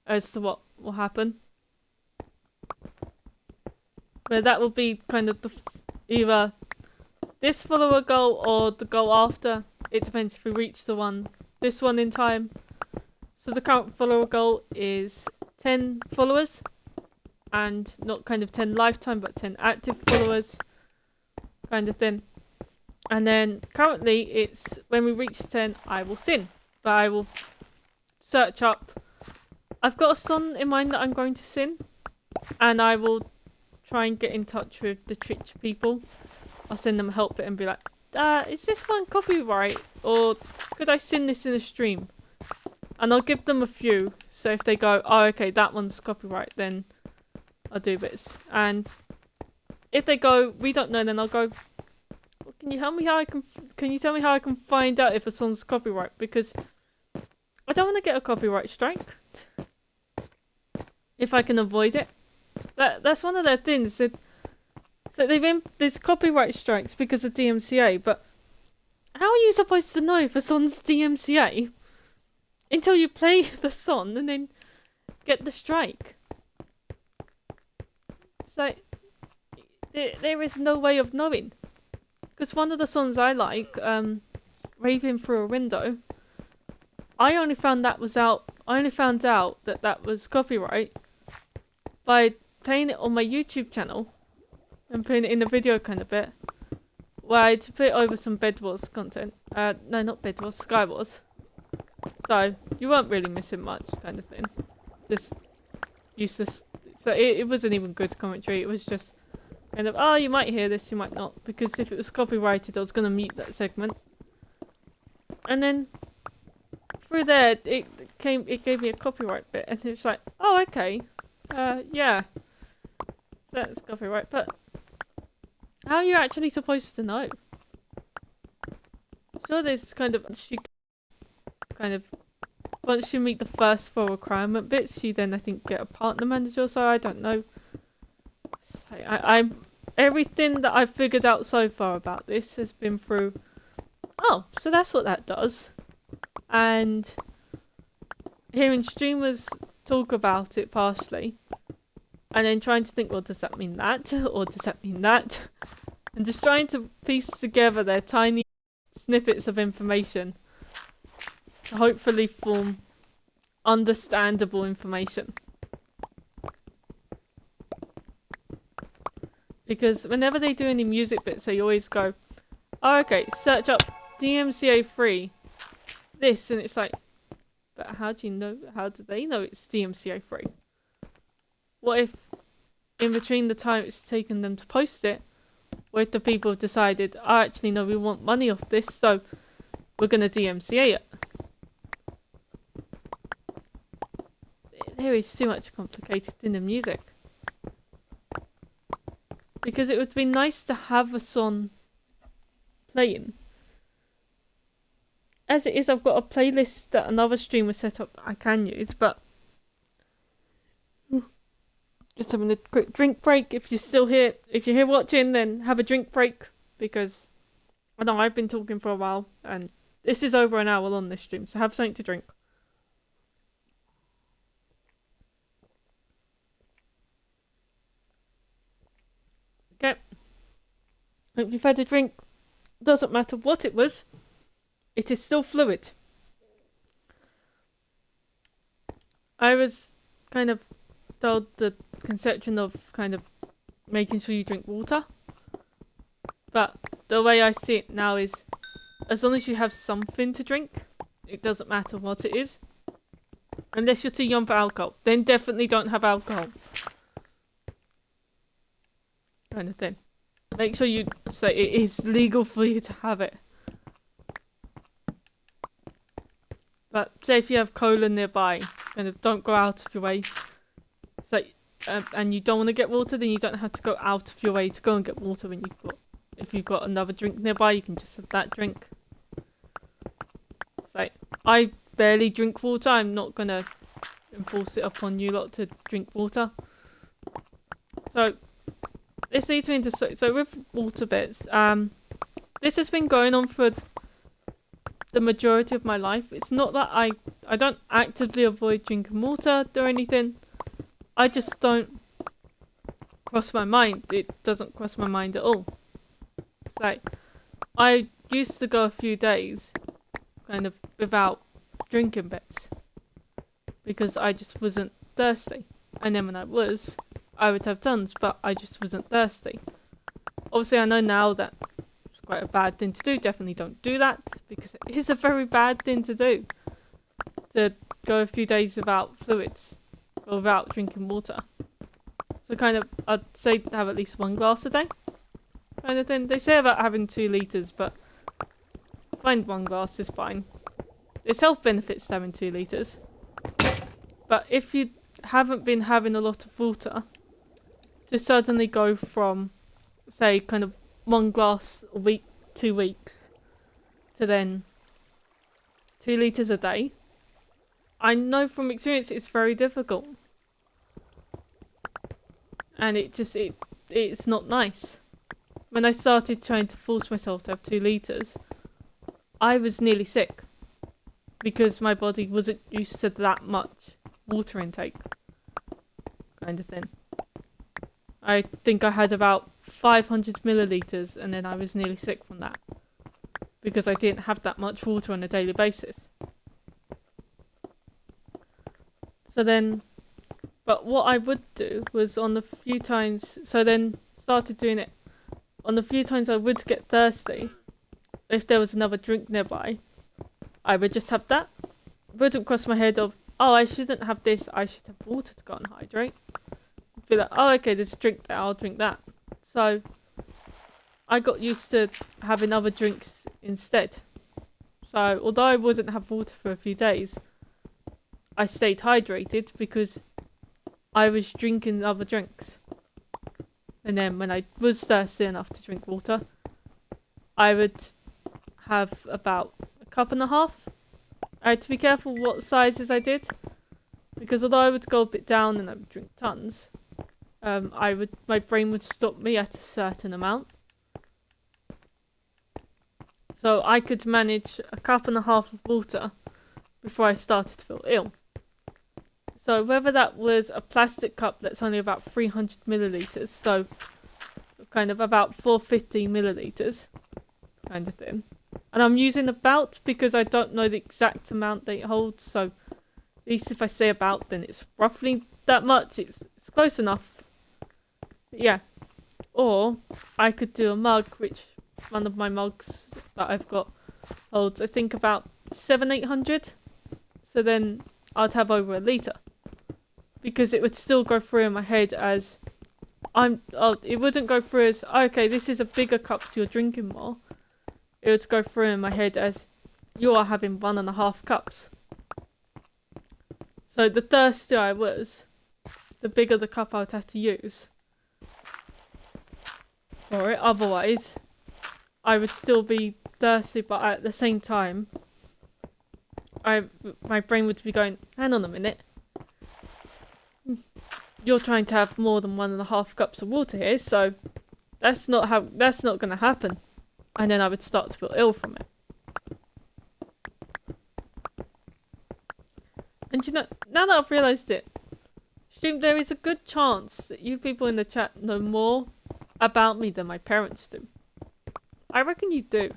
as to what will happen. But that will be kind of either this follower goal or the goal after. It depends if we reach this one in time. So the current follower goal is 10 followers. And not kind of 10 lifetime, but 10 active followers. Kind of thing. And then currently it's when we reach 10, I will sing. But I will search up. I've got a song in mind that I'm going to sing. And I will try and get in touch with the Twitch people. I'll send them a help bit and be like, is this one copyright? Or could I sing this in a stream? And I'll give them a few. So if they go, oh, okay, that one's copyright, then I'll do bits. And if they go, we don't know, then I'll go, well, can you tell me how I can find out if a song's copyright? Because I don't want to get a copyright strike. If I can avoid it. That's one of their things. So there's copyright strikes because of DMCA, but how are you supposed to know if a song's DMCA until you play the song and then get the strike? So there is no way of knowing. Because one of the songs I like, raving through a window. I only found out that that was copyright by playing it on my YouTube channel and putting it in the video kind of bit, where I had to put it over some Bed Wars content. No, not Bed Wars, Sky Wars. So you weren't really missing much, kind of thing. Just useless. So it wasn't even good commentary. It was just kind of, oh, you might hear this, you might not, because if it was copyrighted, I was gonna mute that segment. And then through there, it gave me a copyright bit, and it's like, oh, okay, yeah, that's copyright. But how are you actually supposed to know? Sure, there's once you meet the first 4 requirement bits, you then I think get a partner manager. So I don't know. I'm everything that I've figured out so far about this has been through. Oh, so that's what that does, and hearing streamers talk about it partially, and then trying to think, well, does that mean that, or does that mean that, and just trying to piece together their tiny snippets of information to hopefully form understandable information. Because whenever they do any music bits, they always go, oh, okay, search up DMCA3 this, and it's like, but how do you know, how do they know it's DMCA3? What if in between the time it's taken them to post it, what if the people have decided, oh, actually no, we want money off this, so we're gonna DMCA it? There is too much complicated in the music. Because it would be nice to have a song playing. As it is, I've got a playlist that another streamer set up that I can use, but just having a quick drink break. If you're still here, if you're here watching, then have a drink break, because I know I've been talking for a while and this is over an hour on this stream, so have something to drink. Okay. Hope you've had a drink. Doesn't matter what it was, it is still fluid. I was kind of told the conception of kind of making sure you drink water, but the way I see it now is, as long as you have something to drink, it doesn't matter what it is. Unless you're too young for alcohol, then definitely don't have alcohol. Kind of thing. Make sure you say it is legal for you to have it. But say if you have cola nearby, kind of don't go out of your way. So, and you don't want to get water, then you don't have to go out of your way to go and get water when if you've got another drink nearby, you can just have that drink. So, I barely drink water. I'm not gonna enforce it upon you lot to drink water. So, this leads me into so with water bits. This has been going on for the majority of my life. It's not that I don't actively avoid drinking water or anything. I just don't cross my mind. It doesn't cross my mind at all. So I used to go a few days kind of without drinking bits because I just wasn't thirsty. And then when I was, I would have tons, but I just wasn't thirsty. Obviously, I know now that it's quite a bad thing to do. Definitely don't do that, because it is a very bad thing to do. To go a few days without fluids, or without drinking water. So kind of, I'd say have at least 1 glass a day. Kind of thing. They say about having 2 litres, but I find 1 glass is fine. There's health benefits to having 2 litres. But if you haven't been having a lot of water, to suddenly go from, say, kind of 1 glass a week, 2 weeks, to then 2 litres a day, I know from experience it's very difficult. And it's not nice. When I started trying to force myself to have 2 litres, I was nearly sick. Because my body wasn't used to that much water intake. Kind of thing. I think I had about 500 millilitres and then I was nearly sick from that. because I didn't have that much water on a daily basis. So then, but what I would do was on the few times, so then started doing it on the few times I would get thirsty, if there was another drink nearby, I would just have that. It wouldn't cross my head of, oh, I shouldn't have this, I should have water to go and hydrate. I'd be like, oh, okay, there's a drink there, I'll drink that. So I got used to having other drinks instead. So although I wouldn't have water for a few days, I stayed hydrated because I was drinking other drinks. And then when I was thirsty enough to drink water, I would have about a cup and a half. I had to be careful what sizes I did, because although I would go a bit down and I would drink tons, my brain would stop me at a certain amount. So I could manage a cup and a half of water before I started to feel ill. So whether that was a plastic cup that's only about 300 milliliters, so kind of about 450 milliliters kind of thing. And I'm using about because I don't know the exact amount they hold, so at least if I say about, then it's roughly that much. It's close enough. But yeah. Or I could do a mug, which one of my mugs that I've got holds, I think, about 700-800. So then I'd have over a litre. Because it would still go through in my head as it wouldn't go through as, okay, this is a bigger cup, so you're drinking more. It would go through in my head as, you are having 1.5 cups. So the thirstier I was, the bigger the cup I would have to use for it. Otherwise, I would still be thirsty, but at the same time, my brain would be going, hang on a minute. You're trying to have more than 1.5 cups of water here, so that's not going to happen. And then I would start to feel ill from it. And you know, now that I've realised it, Stream, there is a good chance that you people in the chat know more about me than my parents do. I reckon you do.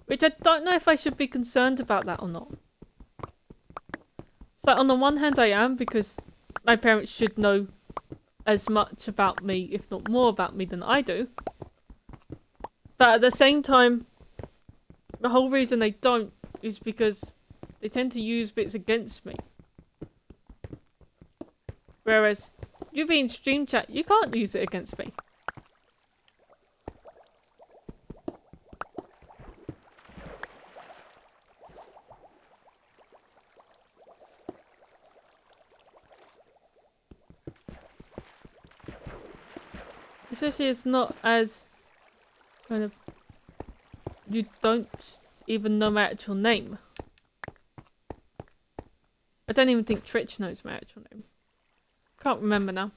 Which I don't know if I should be concerned about that or not. So on the one hand I am, because my parents should know as much about me, if not more about me than I do. But at the same time, the whole reason they don't is because they tend to use bits against me. Whereas, you being stream chat, you can't use it against me. Especially it's not as kind of, you don't even know my actual name. I don't even think Twitch knows my actual name. Can't remember now.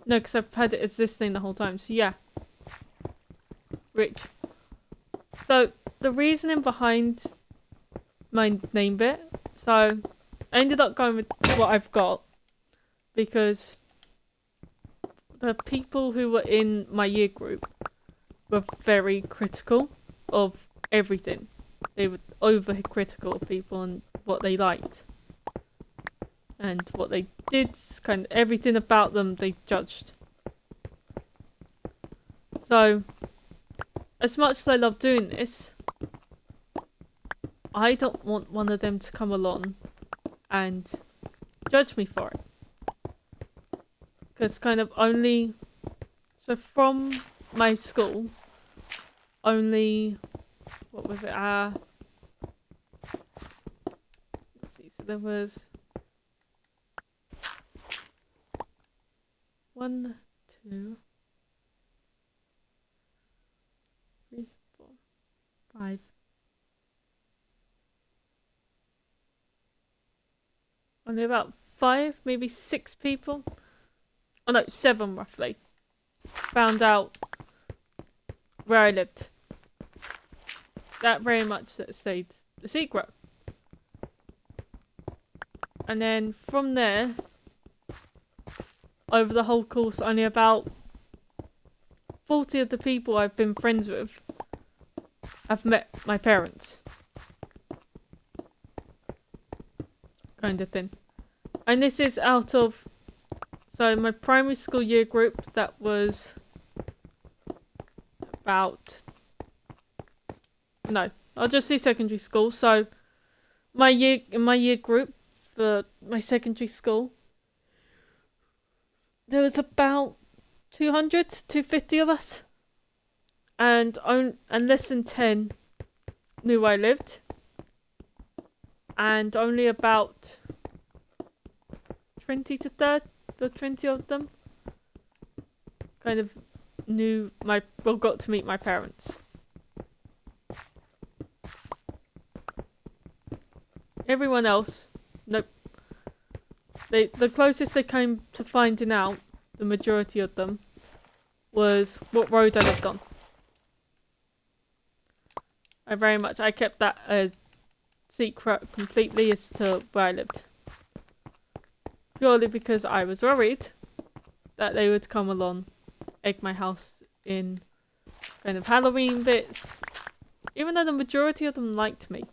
No, because I've had it as this thing the whole time, so yeah. Rich. So, the reasoning behind my name bit, so I ended up going with what I've got because the people who were in my year group were very critical of everything. They were over critical of people and what they liked and what they did, kind of everything about them they judged. So, as much as I love doing this, I don't want one of them to come along and judge me for it. Because kind of only, so from my school, only, what was it, let's see, so there was 1, 2, 3, 4, 5. Only about 5, maybe 6 people. Oh no, 7 roughly. Found out where I lived. That very much stayed a secret. And then from there, over the whole course, only about 40 of the people I've been friends with have met my parents. Kind of thing. And this is out of... So my primary school year group, that was about... No, I'll just say secondary school. So in my year group for my secondary school, there was about 200 to 250 of us. And less than 10 knew I lived. And only about 20 to 30, or 20 of them kind of got to meet my parents. Everyone else, nope. The closest they came to finding out, the majority of them, was what road I lived on. I kept that a secret completely as to where I lived. Purely because I was worried that they would come along, egg my house in kind of Halloween bits. Even though the majority of them liked me.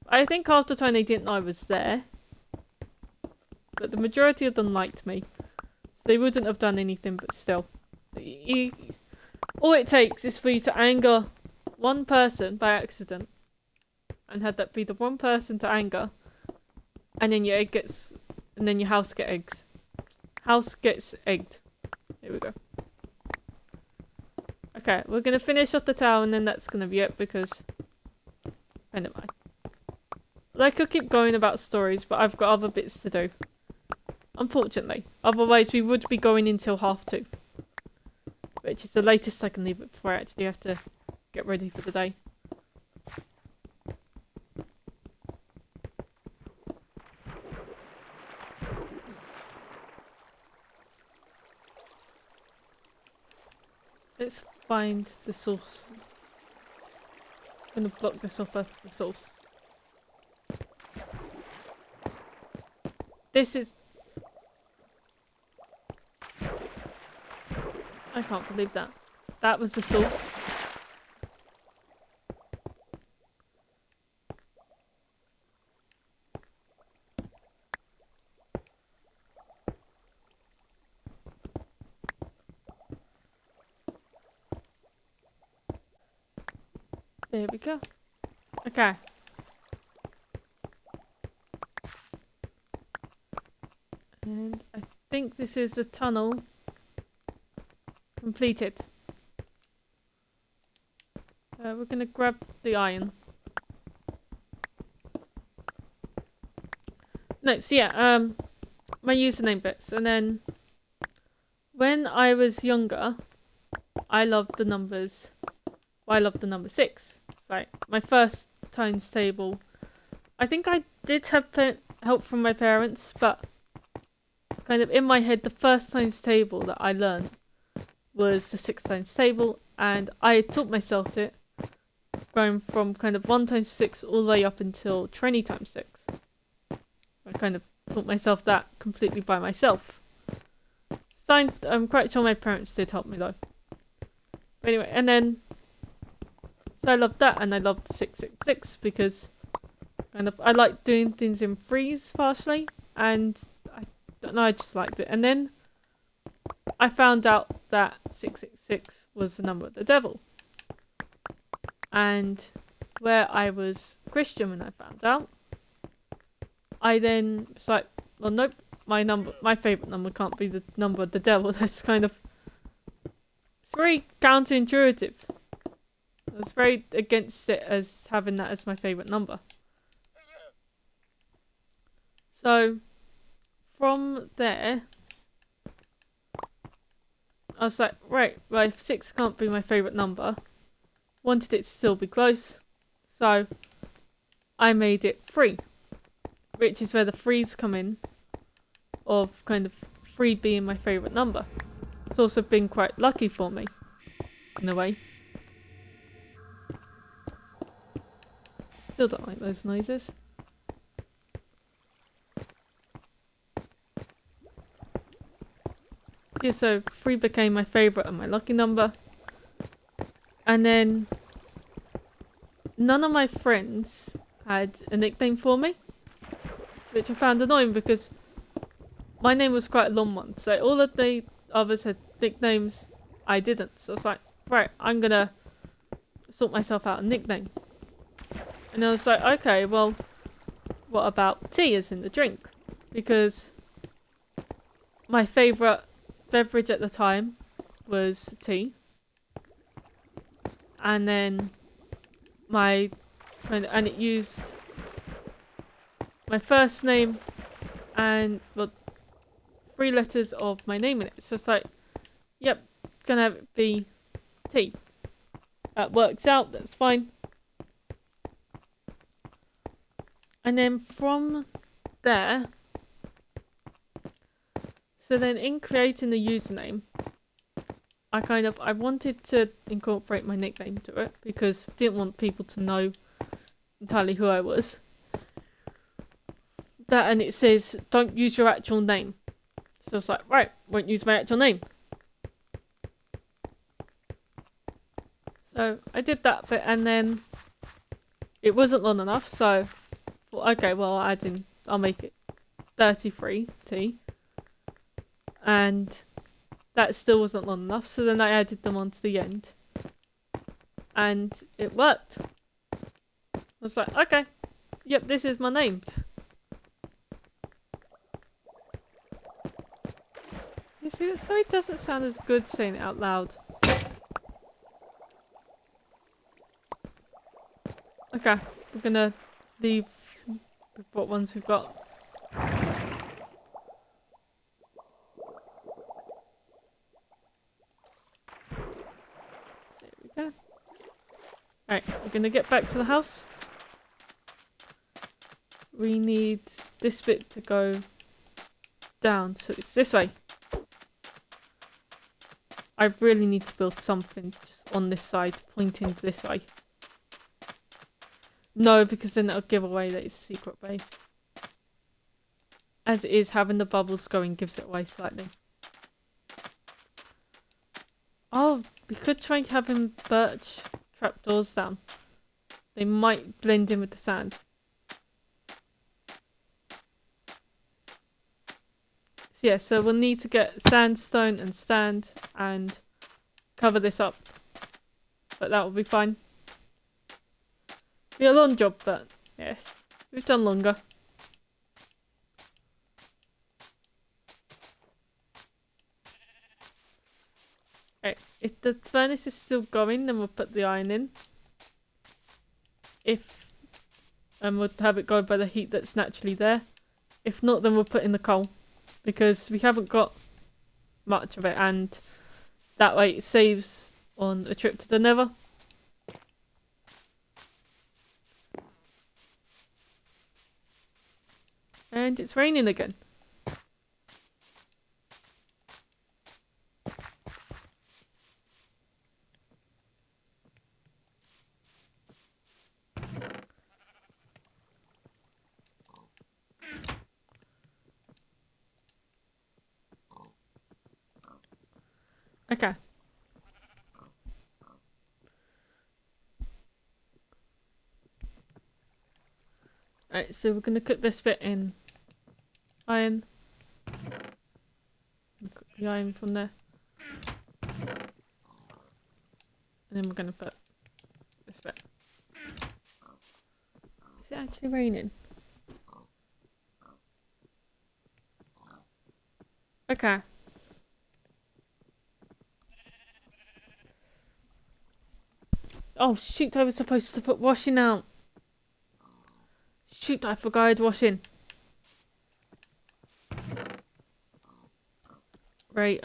I think half the time they didn't know I was there. But the majority of them liked me. So they wouldn't have done anything, but still. All it takes is for you to anger one person by accident. And have that be the one person to anger. And then your house gets eggs. House gets egged. Here we go. Okay, we're gonna finish off the tower and then that's gonna be it because never mind. I could keep going about stories, but I've got other bits to do. Unfortunately. Otherwise we would be going until 2:30. Which is the latest I can leave it before I actually have to get ready for the day. Let's find the source. I'm gonna block this off at the source. This is... I can't believe that. That was the source. There we go. Okay. And I think this is the tunnel completed. We're gonna grab the iron. No, so yeah, my username bits. And then when I was younger, I loved the numbers. Well, I loved the number 6. So my first times table. I think I did have help from my parents, but kind of in my head, the first times table that I learned was the 6 times table, and I taught myself it, going from kind of 1 times 6 all the way up until 20 times 6. I kind of taught myself that completely by myself. So I'm quite sure my parents did help me though. But anyway, and then so I loved that, and I loved 666 because kind of I like doing things in threes partially, and I don't know, I just liked it. And then I found out that 666 was the number of the devil. And where I was Christian when I found out, I then was like, well, nope, my favourite number can't be the number of the devil. That's kind of, it's very counterintuitive. I was very against it as having that as my favourite number. So, from there, I was like, right, well, if 6 can't be my favourite number, wanted it to still be close, so I made it 3, which is where the 3's come in, of kind of 3 being my favourite number. It's also been quite lucky for me, in a way. Still don't like those noises. Yeah, so 3 became my favourite and my lucky number. And then none of my friends had a nickname for me, which I found annoying because my name was quite a long one. So all of the others had nicknames, I didn't. So it's like, right, I'm gonna sort myself out a nickname. And I was like, okay, well, what about tea as in the drink? Because my favourite beverage at the time was tea. And then and it used my first name and, well, 3 letters of my name in it. So it's like, yep, gonna have it be tea. That works out, that's fine. And then from there, so then in creating the username, I wanted to incorporate my nickname to it because I didn't want people to know entirely who I was. That, and it says, don't use your actual name. So it's like, right, won't use my actual name. So I did that bit, and then it wasn't long enough, so well, okay, well, I'll make it 33T. And that still wasn't long enough, so then I added them onto the end. And it worked. I was like, okay, yep, this is my name. You see, so it doesn't sound as good saying it out loud. Okay, we're gonna leave with what ones we've got. There we go. Alright, we're gonna get back to the house. We need this bit to go down, so it's this way. I really need to build something just on this side, pointing this way. No, because then it'll give away that it's a secret base. As it is, having the bubbles going gives it away slightly. Oh, we could try having birch trapdoors down. They might blend in with the sand. So yeah, so we'll need to get sandstone and stand and cover this up. But that will be fine. Be a long job, but yeah, we've done longer. Right, if the furnace is still going, then we'll put the iron in. And we'll have it go by the heat that's naturally there. If not, then we'll put in the coal, because we haven't got much of it, and that way it saves on a trip to the Nether. And it's raining again. Okay. Alright, so we're going to cook this bit in iron. Cook the iron from there. And then we're going to put this bit. Is it actually raining? Okay. Oh shoot, I was supposed to put washing out. Shoot, I forgot I had washing. Right,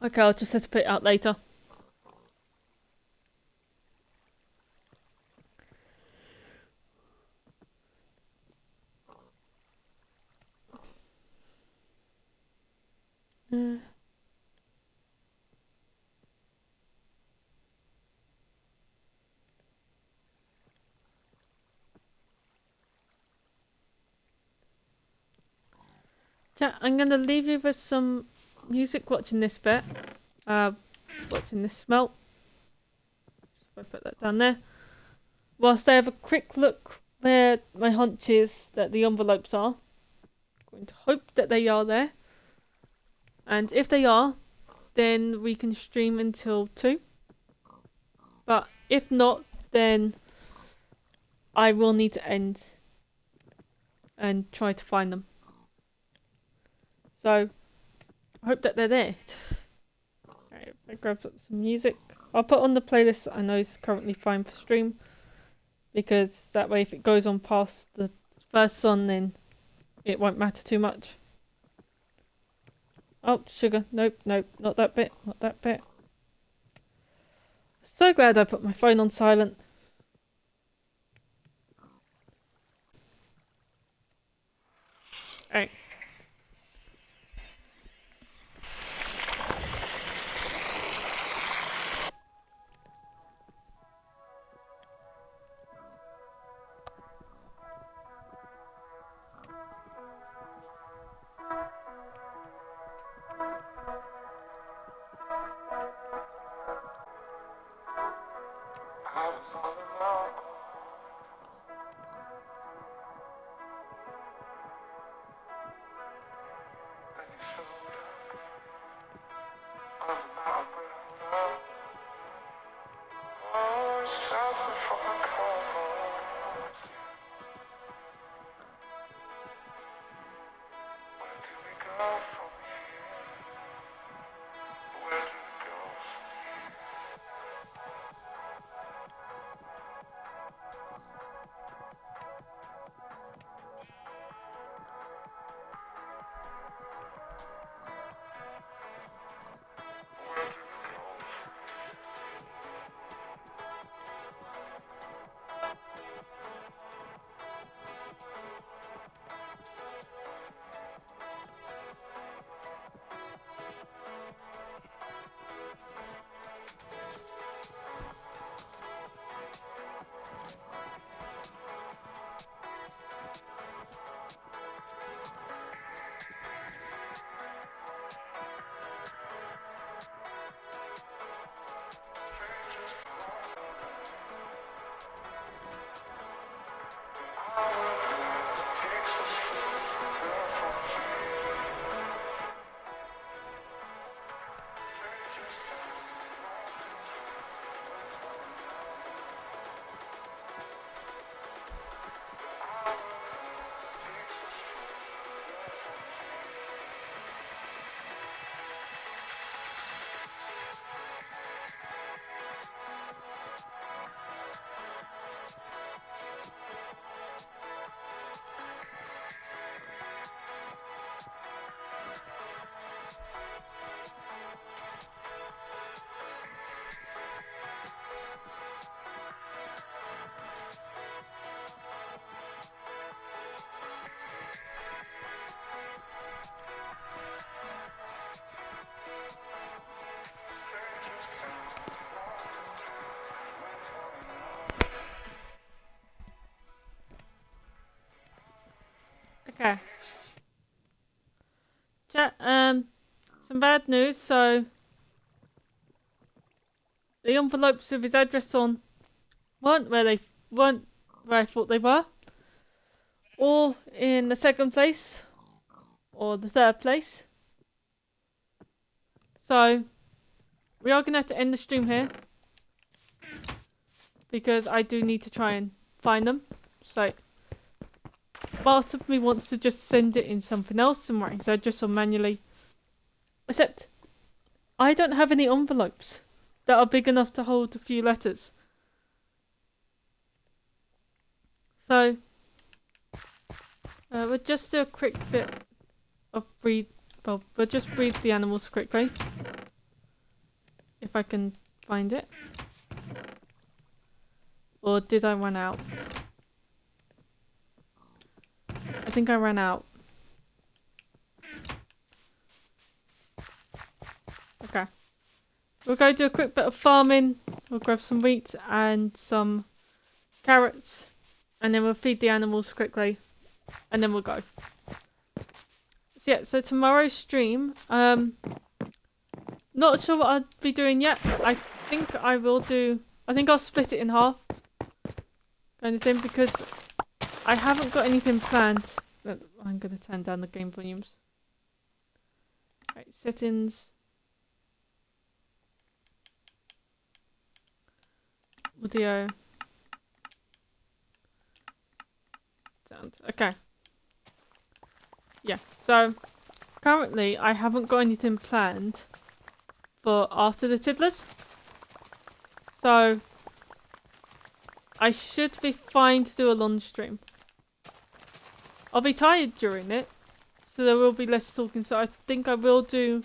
okay, I'll just have to put it out later. Chat, I'm gonna leave you with some music watching this bit. Watching this smelt. So I put that down there. Whilst I have a quick look where my hunch is that the envelopes are. I'm going to hope that they are there. And if they are, then we can stream until 2. But if not, then I will need to end and try to find them. So I hope that they're there. Alright, I grabbed up some music. I'll put on the playlist that I know is currently fine for stream, because that way if it goes on past the first song, then it won't matter too much. Oh, sugar. Nope, nope, not that bit, not that bit. So glad I put my phone on silent. Alright. Okay. Chat, some bad news. So the envelopes with his address on weren't where I thought they were, or in the second place, or the third place. So we are gonna have to end the stream here, because I do need to try and find them. So part of me wants to just send it in something else and write his address on manually. Except I don't have any envelopes that are big enough to hold a few letters. So we'll just do a quick bit of we'll just breed the animals quickly. If I can find it. Or did I run out? I think I ran out. Okay. We'll go do a quick bit of farming. We'll grab some wheat and some carrots. And then we'll feed the animals quickly. And then we'll go. So yeah, so tomorrow's stream, not sure what I'll be doing yet. I think I'll split it in half, kind of thing, because I haven't got anything planned. I'm gonna turn down the game volumes. Right, settings. Audio. Sound. Okay. Yeah, so currently I haven't got anything planned for after the Tiddlers. So I should be fine to do a long stream. I'll be tired during it, so there will be less talking. So I think I will do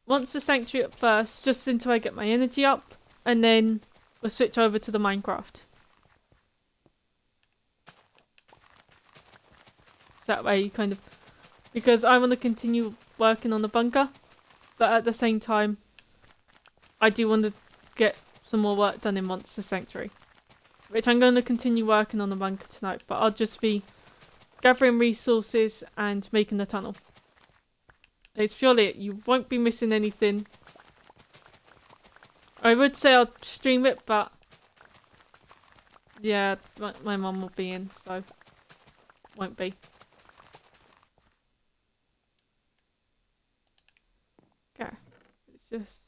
Monster Sanctuary at first, just until I get my energy up, and then we'll switch over to the Minecraft. So that way you kind of, because I want to continue working on the bunker, but at the same time, I do want to get some more work done in Monster Sanctuary, which I'm going to continue working on the bunker tonight, but I'll just be gathering resources and making the tunnel. It's purely it. You won't be missing anything. I would say I'll stream it, but yeah, my mum will be in, so won't be. Okay, let's just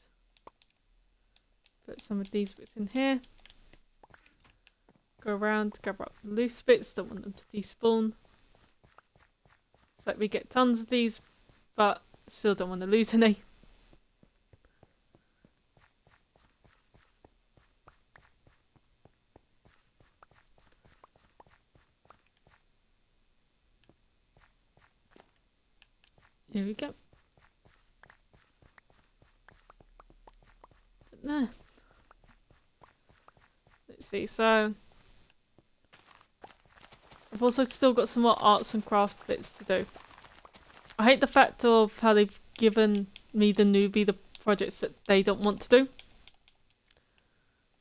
put some of these bits in here. Go around, gather up the loose bits, don't want them to despawn. So we get tons of these, but still don't want to lose any. Here we go. There. Let's see, so I've also still got some more arts and craft bits to do. I hate the fact of how they've given me the newbie the projects that they don't want to do.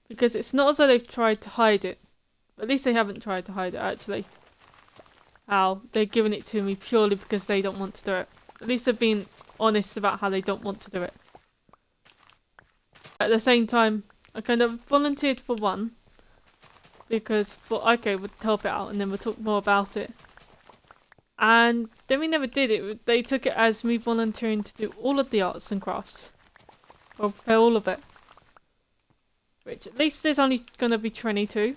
Because it's not as though they've tried to hide it. At least they haven't tried to hide it, actually. How they're giving it to me purely because they don't want to do it. At least they've been honest about how they don't want to do it. At the same time, I kind of volunteered for one. Because, okay, we'll help it out and then we'll talk more about it. And then we never did it. They took it as me volunteering to do all of the arts and crafts. Or prepare all of it. Which at least there's only going to be 22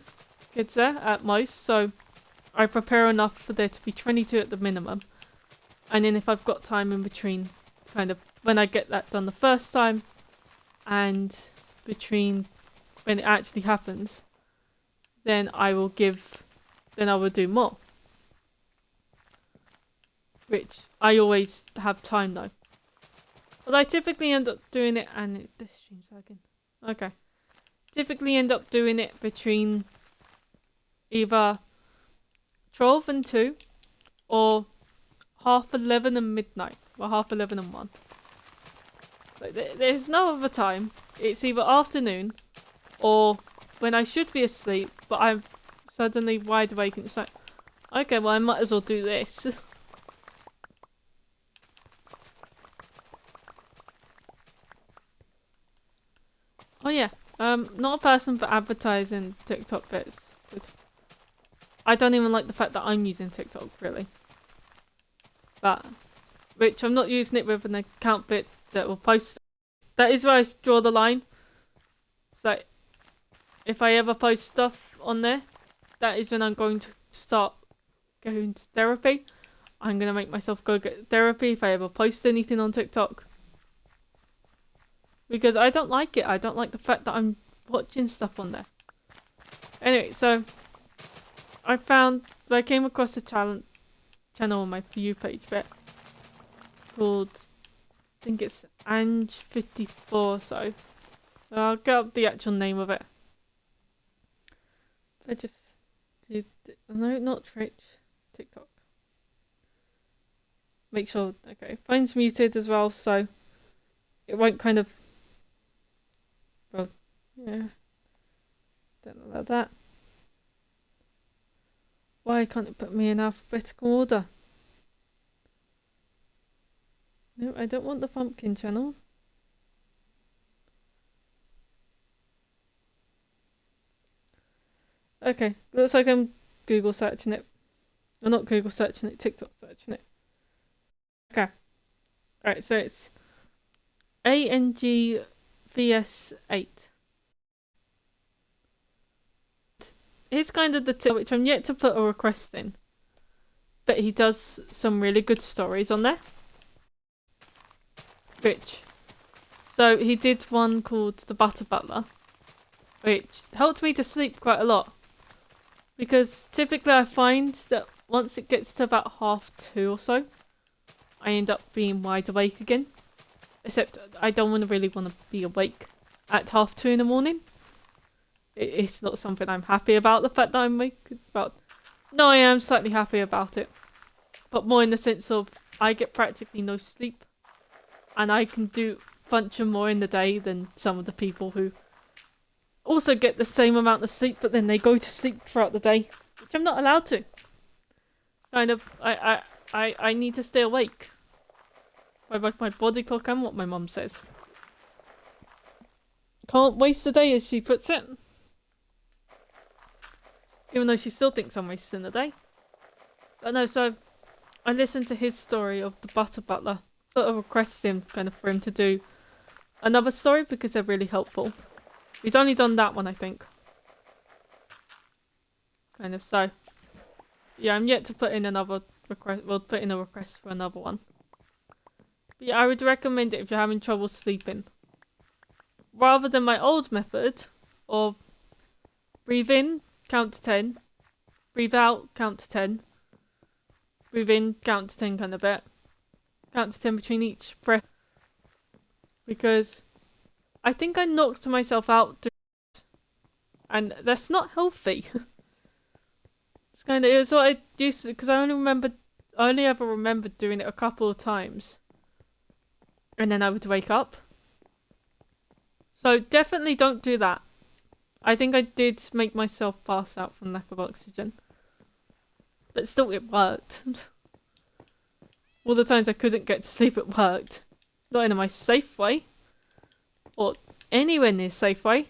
kids there at most. So I prepare enough for there to be 22 at the minimum. And then if I've got time in between, kind of when I get that done the first time and between when it actually happens, then I will do more. Which I always have time though. But I typically end up doing it, and this stream's lagging. Okay. Typically end up doing it between either 12 and 2 or 11:30 and midnight. Well, 11:30 and 1. So there's no other time. It's either afternoon or when I should be asleep, but I'm suddenly wide awake and it's like, okay, well I might as well do this. Oh yeah, not a person for advertising TikTok bits. Good. I don't even like the fact that I'm using TikTok, really. But, which I'm not using it with an account bit that will post. That is where I draw the line. So, if I ever post stuff on there, that is when I'm going to start going to therapy. I'm going to make myself go get therapy if I ever post anything on TikTok. Because I don't like it. I don't like the fact that I'm watching stuff on there. Anyway, so I came across a channel on my For You page bit called, I think it's Ange54, so I'll get up the actual name of it. I just did, no, not Twitch, TikTok. Make sure, okay, phone's muted as well, so it won't kind of, well, yeah, don't allow that. Why can't it put me in alphabetical order? No, I don't want the pumpkin channel. Okay, looks like I'm Google searching it. Or not Google searching it, TikTok searching it. Okay. Alright, so it's ANGVS8. Here's kind of the tip, which I'm yet to put a request in. But he does some really good stories on there. So he did one called The Butter Butler, which helped me to sleep quite a lot. Because typically I find that once it gets to about 2:30 or so, I end up being wide awake again. Except I don't really want to be awake at 2:30 in the morning. It's not something I'm happy about, the fact that I'm awake about. No, I am slightly happy about it. But more in the sense of I get practically no sleep. And I can function more in the day than some of the people who also get the same amount of sleep, but then they go to sleep throughout the day, which I'm not allowed to. Kind of, I need to stay awake by both my body clock and what my mum says. Can't waste a day, as she puts it. Even though she still thinks I'm wasting the day. But no, so I listened to his story of the Butter Butler. Put a request in kind of for him to do another story because they're really helpful. He's only done that one, I think. Kind of, so. Yeah, I'm yet to put in another request. We'll put in a request for another one. But yeah, I would recommend it if you're having trouble sleeping. Rather than my old method of breathe in, count to 10. Breathe out, count to 10. Breathe in, count to 10 kind of bit. Count to 10 between each breath. Because I think I knocked myself out doing it. And that's not healthy. It was what I used to, because I only ever remembered doing it a couple of times. And then I would wake up. So definitely don't do that. I think I did make myself pass out from lack of oxygen. But still, it worked. All the times I couldn't get to sleep, it worked. Not in my safe way. Or anywhere near safe way.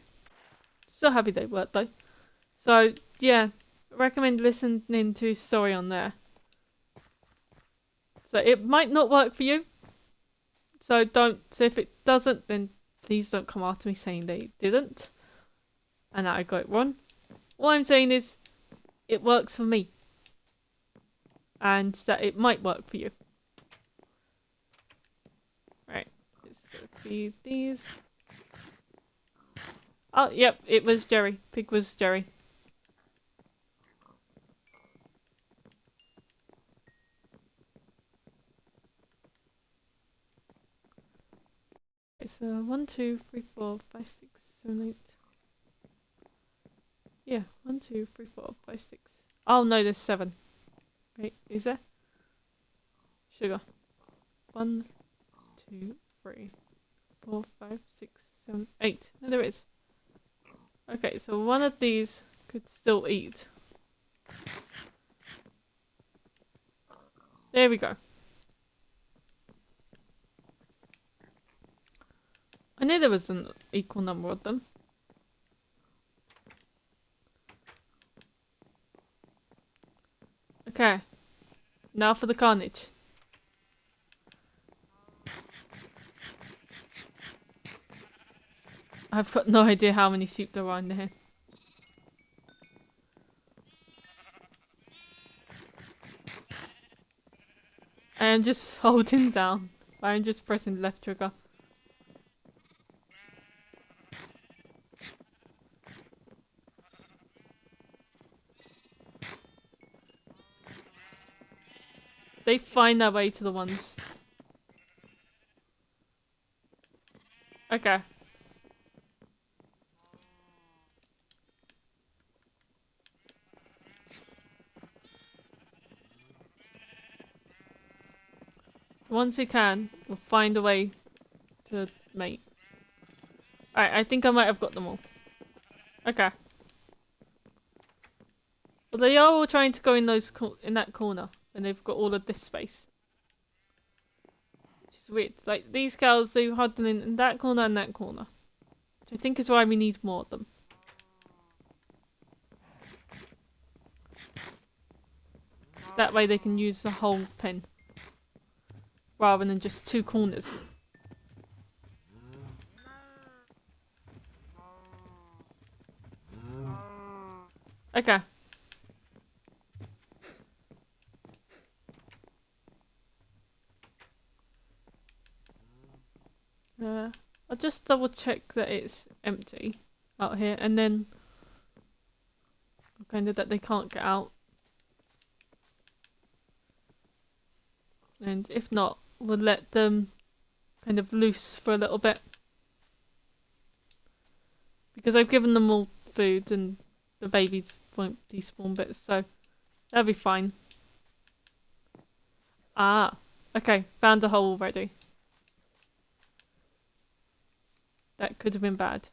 Still happy they worked though. So, yeah. Recommend listening to his story on there. So it might not work for you. So if it doesn't, then please don't come after me saying that it didn't. And that I got it wrong. All I'm saying is, it works for me. And that it might work for you. Right. Let's go feed these. Oh, yep, it was Jerry. Pig was Jerry. So 1, 2, 3, 4, 5, 6, 7, 8. Yeah, 1, 2, 3, 4, 5, 6. Oh no, there's 7. Wait, is there? Sugar. 1, 2, 3, 4, 5, 6, 7, 8. No, there is. Okay, so one of these could still eat. There we go. I knew there was an equal number of them. Okay. Now for the carnage. I've got no idea how many sheep there are in here. I am just holding down. I'm just pressing the left trigger. They find their way to the ones. Okay. Once you can, we'll find a way to mate. Alright, I think I might have got them all. Okay. Well, they are all trying to go in that corner, and they've got all of this space. Which is It's weird. Like, these cows do huddling in that corner and that corner. Which I think is why we need more of them. That way they can use the whole pen. Rather than just two corners. Okay. I'll just double check that it's empty out here and then kind of that they can't get out. And if not, we'll let them kind of loose for a little bit. Because I've given them all food and the babies won't despawn bits, so they'll be fine. Ah, okay, found a hole already. That could have been bad.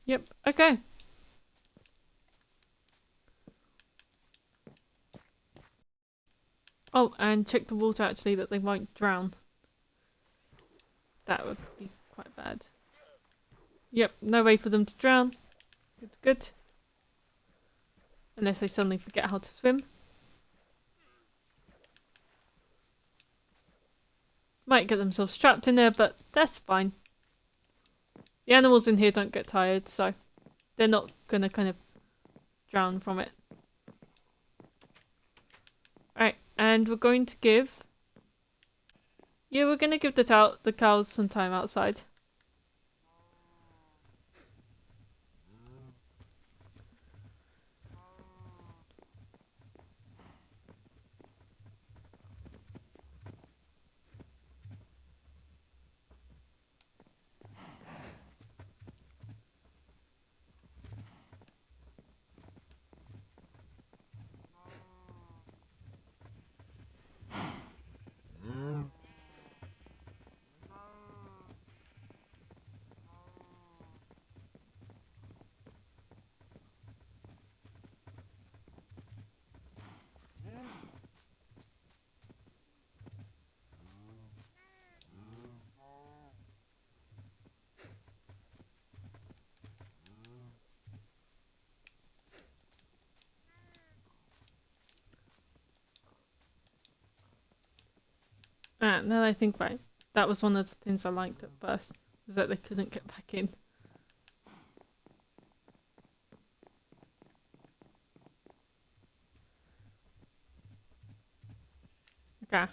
Yep, okay. Oh, and check the water actually that they won't drown. That would be quite bad. Yep, no way for them to drown. Good, good. Unless they suddenly forget how to swim. Might get themselves trapped in there, but that's fine. The animals in here don't get tired, so they're not gonna kind of drown from it. Alright, and we're going to give... Yeah, we're gonna give the cows some time outside. Now that I think right, that was one of the things I liked at first, is that they couldn't get back in. Okay.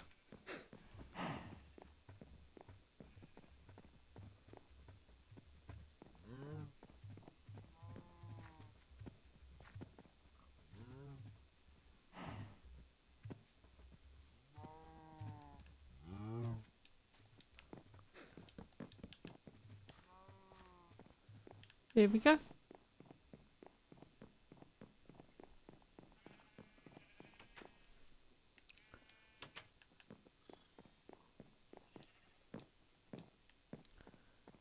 There we go.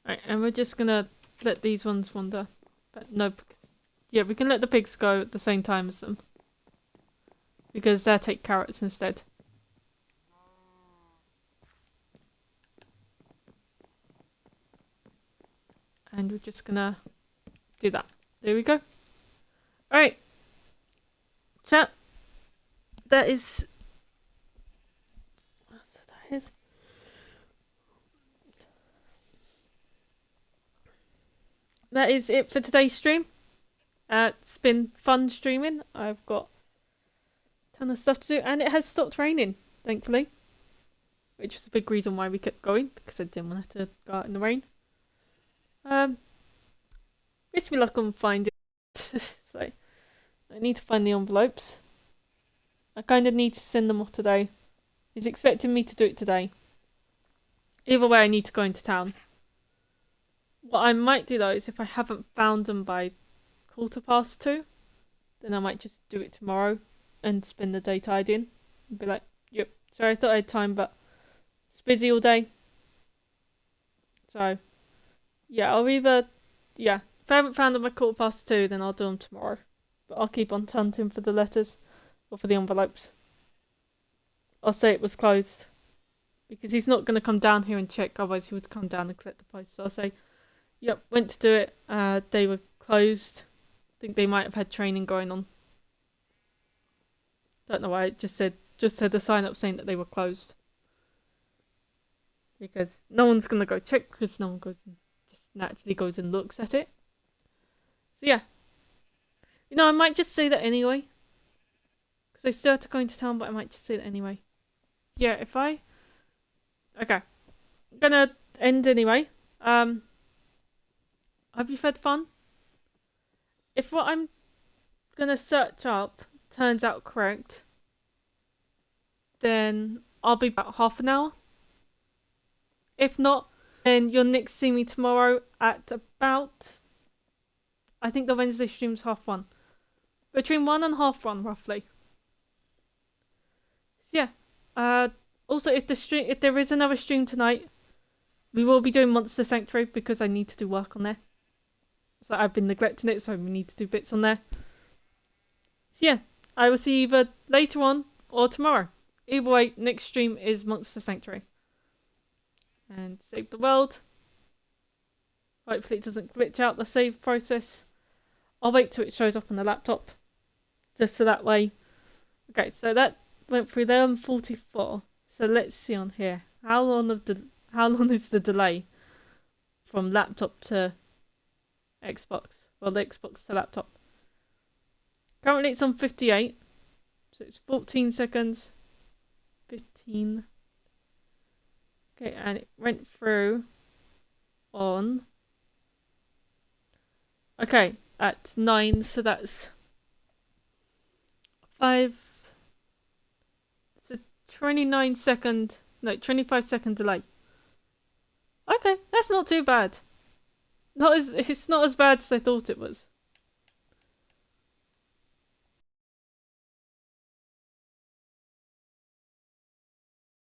Right, and we're just gonna let these ones wander. But no, because, yeah, we can let the pigs go at the same time as them. Because they'll take carrots instead. And we're just gonna do that. There we go. Alright. Chat. That is... That is it for today's stream. It's been fun streaming. I've got a ton of stuff to do, and it has stopped raining, thankfully. Which is a big reason why we kept going, because I didn't want to go out in the rain. Wish me luck on finding it. So, I need to find the envelopes. I kind of need to send them off today. He's expecting me to do it today. Either way, I need to go into town. What I might do though is if I haven't found them by 2:15, then I might just do it tomorrow and spend the day tidying. And be like, yep, sorry, I thought I had time, but it's busy all day. So, Yeah, I'll either, yeah, if I haven't found them by 2:15, then I'll do them tomorrow. But I'll keep on hunting for the letters or for the envelopes. I'll say it was closed because he's not going to come down here and check. Otherwise, he would come down and collect the post. So I'll say, yep, went to do it. They were closed. I think they might have had training going on. Don't know why. It just said a sign up saying that they were closed. Because no one's going to go check because no one just naturally goes and looks at it. So yeah. I might just say that anyway. Because I still have to go into town, but I might just say that anyway. Yeah, okay. I'm gonna end anyway. Hope you've had fun. If what I'm gonna search up turns out correct, then I'll be about half an hour. If not, then you'll next see me tomorrow at about, I think the Wednesday stream's 1:30. Between 1 and 1:30 roughly. So yeah. Also, if there is another stream tonight, we will be doing Monster Sanctuary because I need to do work on there. So I've been neglecting it, so we need to do bits on there. So yeah, I will see you either later on or tomorrow. Either way, next stream is Monster Sanctuary. And save the world. Hopefully it doesn't glitch out the save process. I'll wait till it shows up on the laptop. Just so that way. Okay, so that went through there on 44. So let's see on here. How long is the delay from laptop to Xbox? Well, the Xbox to laptop. Currently it's on 58. So it's 14 seconds. 15. Okay, and it went through on... Okay, at 9, so that's 5... So 25 second delay. Okay, that's not too bad. It's not as bad as I thought it was.